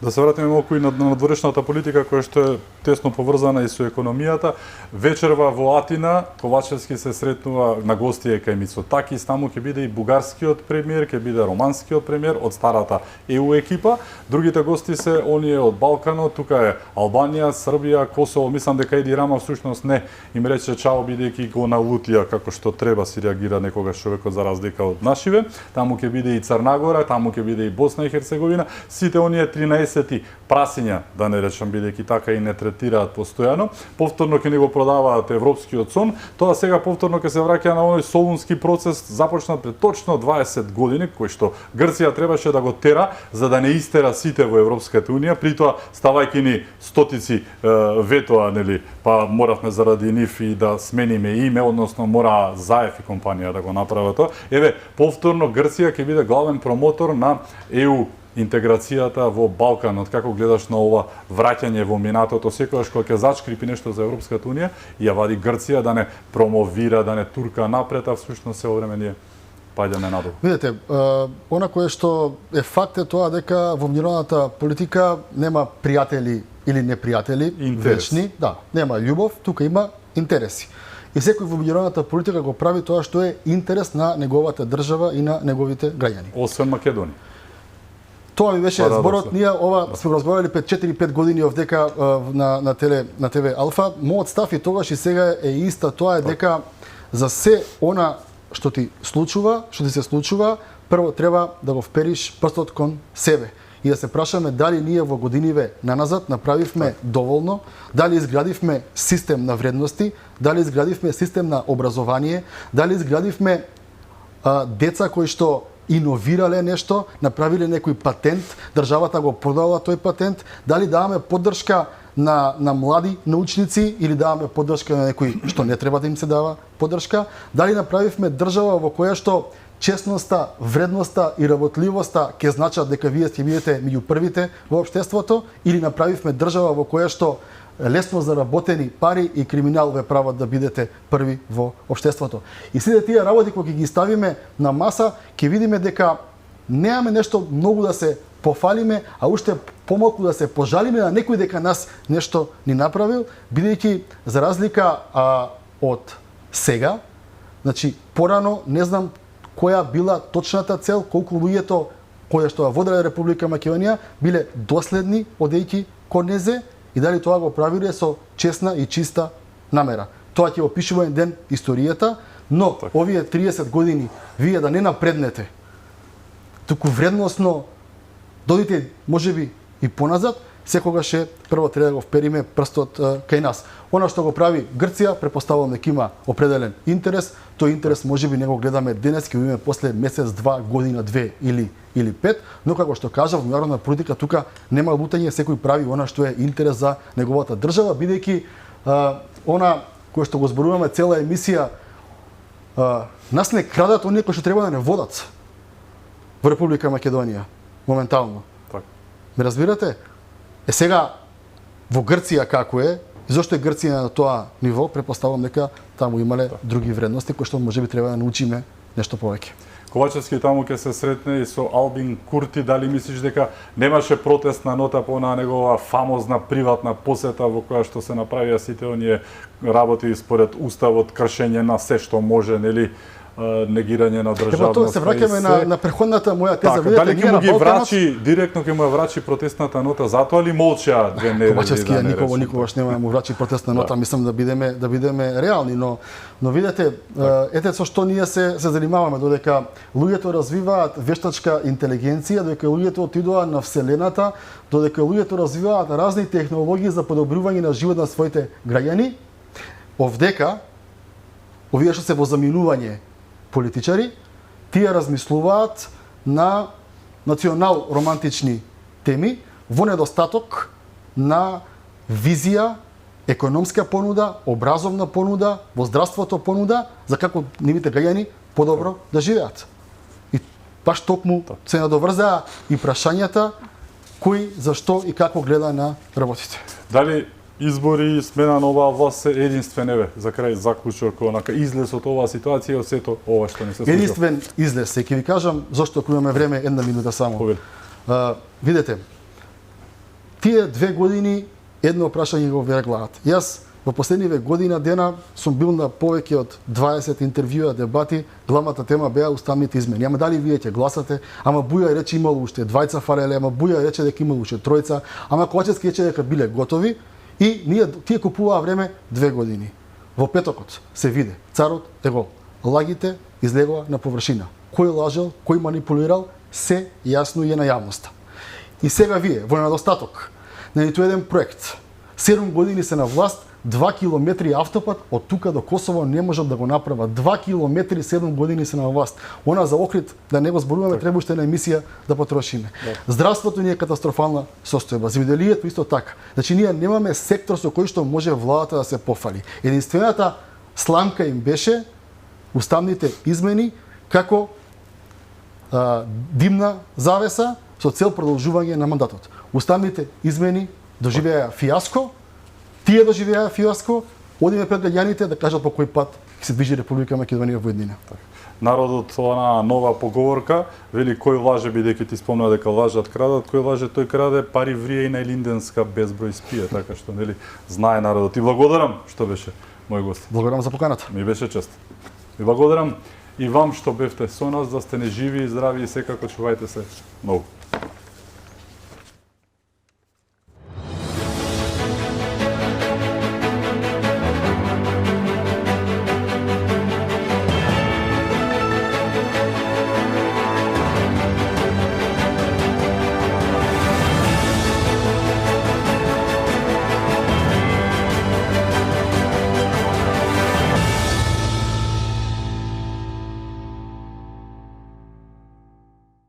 Да се вратиме малку и на надворешната политика која што е тесно поврзана и со економијата. Вечерва во Атина Ковачевски се сретнува на гостие кај Мицотакис, таму ќе биде и бугарскиот премиер, ќе биде романскиот премиер од старата ЕУ екипа. Другите гости се оние од Балканот, тука е Албанија, Србија, Косово. Мислам дека Еди Рама всушност не им рече чао бидејќи го налутија како што треба си реагира некогаш човекот за разлика од нашиве. Таму ќе биде и Црнагора, таму ќе биде и Босна и Херцеговина. Сите оние 13 прасиња, да не речам, бидејќи така и не третираат постојано, повторно ќе не го продаваат европскиот сон, тоа сега повторно ќе се враќа на оној солунски процес започнат пред точно 20 години, кој што Грција требаше да го тера за да не истера сите во Европската унија, притоа ставајќи ни стотици ветоа, нели, па моравме заради нив и да смениме име, односно мора Заев и компанија да го направат тоа. Еве, повторно Грција ќе биде главен промотор на ЕУ интеграцијата во Балканот. Како гледаш на ова враќање во минатото, секогаш кога ќе зачкрипи нешто за Европската унија, ја вади Грција да не промовира, да не турка напред, а всушност се време ние паѓаме надолу. Видете, она кое што е факт е тоа дека во мировната политика нема пријатели или непријатели вечни, да, нема љубов, тука има интереси. И секој во мировната политика го прави тоа што е интерес на неговата држава и на неговите граѓани. Освен Македонија. Тоа ми беше зборот, ние ова сме разговарали пред 4-5 години овдека на ТВ Алфа. Мојот став и тогаш и сега е иста, тоа е дека за се она што ти се случува, прво треба да го впериш прстот кон себе и да се прашаме дали ние во годиниве наназад направивме доволно, дали изградивме систем на вредности, дали изградивме систем на образование, дали изградивме деца кои што иновирале нешто, направиле некој патент, државата го продала тој патент, дали даваме поддршка на млади научници или даваме поддршка на некои што не треба да им се дава поддршка, дали направивме држава во која што честноста, вредноста и работливоста ќе значат дека вие ќе бидете меѓу првите во општеството, или направивме држава во која што лесно заработени пари и криминал ве прават да бидете први во општеството. И сите тие работи кога ги ставиме на маса, ќе видиме дека немаме нешто многу да се пофалиме, а уште помалку да се пожалиме на некој дека нас нешто ни направил, бидејќи за разлика од сега, значи порано не знам која била точната цел, колку луѓето кои што воделе Република Македонија биле доследни одејќи кон незе, и дали тоа го правиле со честна и чиста намера. Тоа ќе опишува еден ден историјата, но овие 30 години вие да не напреднете, туку вредносно додите можеби и поназад, секогаш прво треба да го впериме прстот кај нас. Она што го прави Грција, претпоставувам дека има определен интерес, тој интерес можеби не го гледаме денес, ќе видиме после месец, 2 година, 2 или 5, но како што кажав, во меѓународна политика тука нема лутање, секој прави она што е интерес за неговата држава, бидејќи она кое што го зборуваме цела емисија, нас не крадат оние кои што треба да не водат во Република Македонија моментално. Так. Ме разбирате? Е сега во Грција како е, и зошто е Грција на тоа ниво, претпоставувам дека таму имале други вредности кои што можеби треба да научиме нешто повеќе. Ковачевски таму ќе се сретне и со Албин Курти, дали мислиш дека немаше протестна нота по на негова фамозна приватна посета во која што се направија сите оние работи според уставот, кршење на се што може, нели, негирање на државноста. Тоа се враќаме на преходната моја теза. Така, дали ќе му ги врачи, директно ќе му ја врачи протестната нота, затоа ли молча 2 недели? Ковачевски никогаш нема да му врачи протестна нота, мислам да бидеме реални, но видете, ете со што ние се занимаваме, додека луѓето развиваат вештачка интелигенција, додека луѓето отидоа на вселената, додека луѓето развиваат разни технологии за подобрување на живот на своите граѓани, овдека овие што се во заминување политичари, тие размислуваат на национал романтични теми во недостаток на визија, економска понуда, образовна понуда, во здравството понуда, за како нивните граѓани подобро да живеат. И баш токму се надоврзаа и прашањата кој, зашто и како гледа на работите. Дали избори и смена на оваа власт се единствен, еве, за крај заклучок, онака излез од оваа ситуација, од сето ова што не се случува? Единствен излез, ќе ви кажам зошто ако имаме време, 1 минута само. Видете, Тие 2 години едно прашање го вера главата. Јас во последниве година дена сум бил на повеќе од 20 интервјуа, дебати, главната тема беа уставните измени. Ама дали вие ќе гласате? Ама Буја рече имало уште двајца фалеле, ама Буја рече дека имало уште тројца, ама Ковачевски рече дека биле готови и тие купуваа време 2 години. Во петокот се виде, царот е гол. Лагите излегува на површина. Кој лажел, кој манипулирал, се јасно е на јавноста. И сега вие, во недостаток на ниту еден проект, 7 години се на власт, 2 километри автопат од тука до Косово не можат да го направат. 2 километри 7 години се на власт. Она за Охрид, да не го зборуваме, треба уште една емисија да потрошиме. Здравството ни е катастрофална состојба. Земјоделието исто така. Значи ние немаме сектор со кој што може владата да се пофали. Единствената сламка им беше уставните измени како димна завеса со цел продолжување на мандатот. Уставните измени доживеа фиаско. Тие доживеа фиаско, одиме пред граѓаните да кажат по кој пат ќе се движи Република Македонија во еднина. Народот она нова поговорка вели кој лаже бидејќи ти спомна дека лажат крадат, кој лаже тој краде, пари врие и најлинденска безброј спие, така што нели знае народот. И благодарам што беше мој гост. Благодарам за поканата. Ми беше чест. И благодарам и вам што бевте со нас, да сте неживи и здрави и секако чувајте се многу.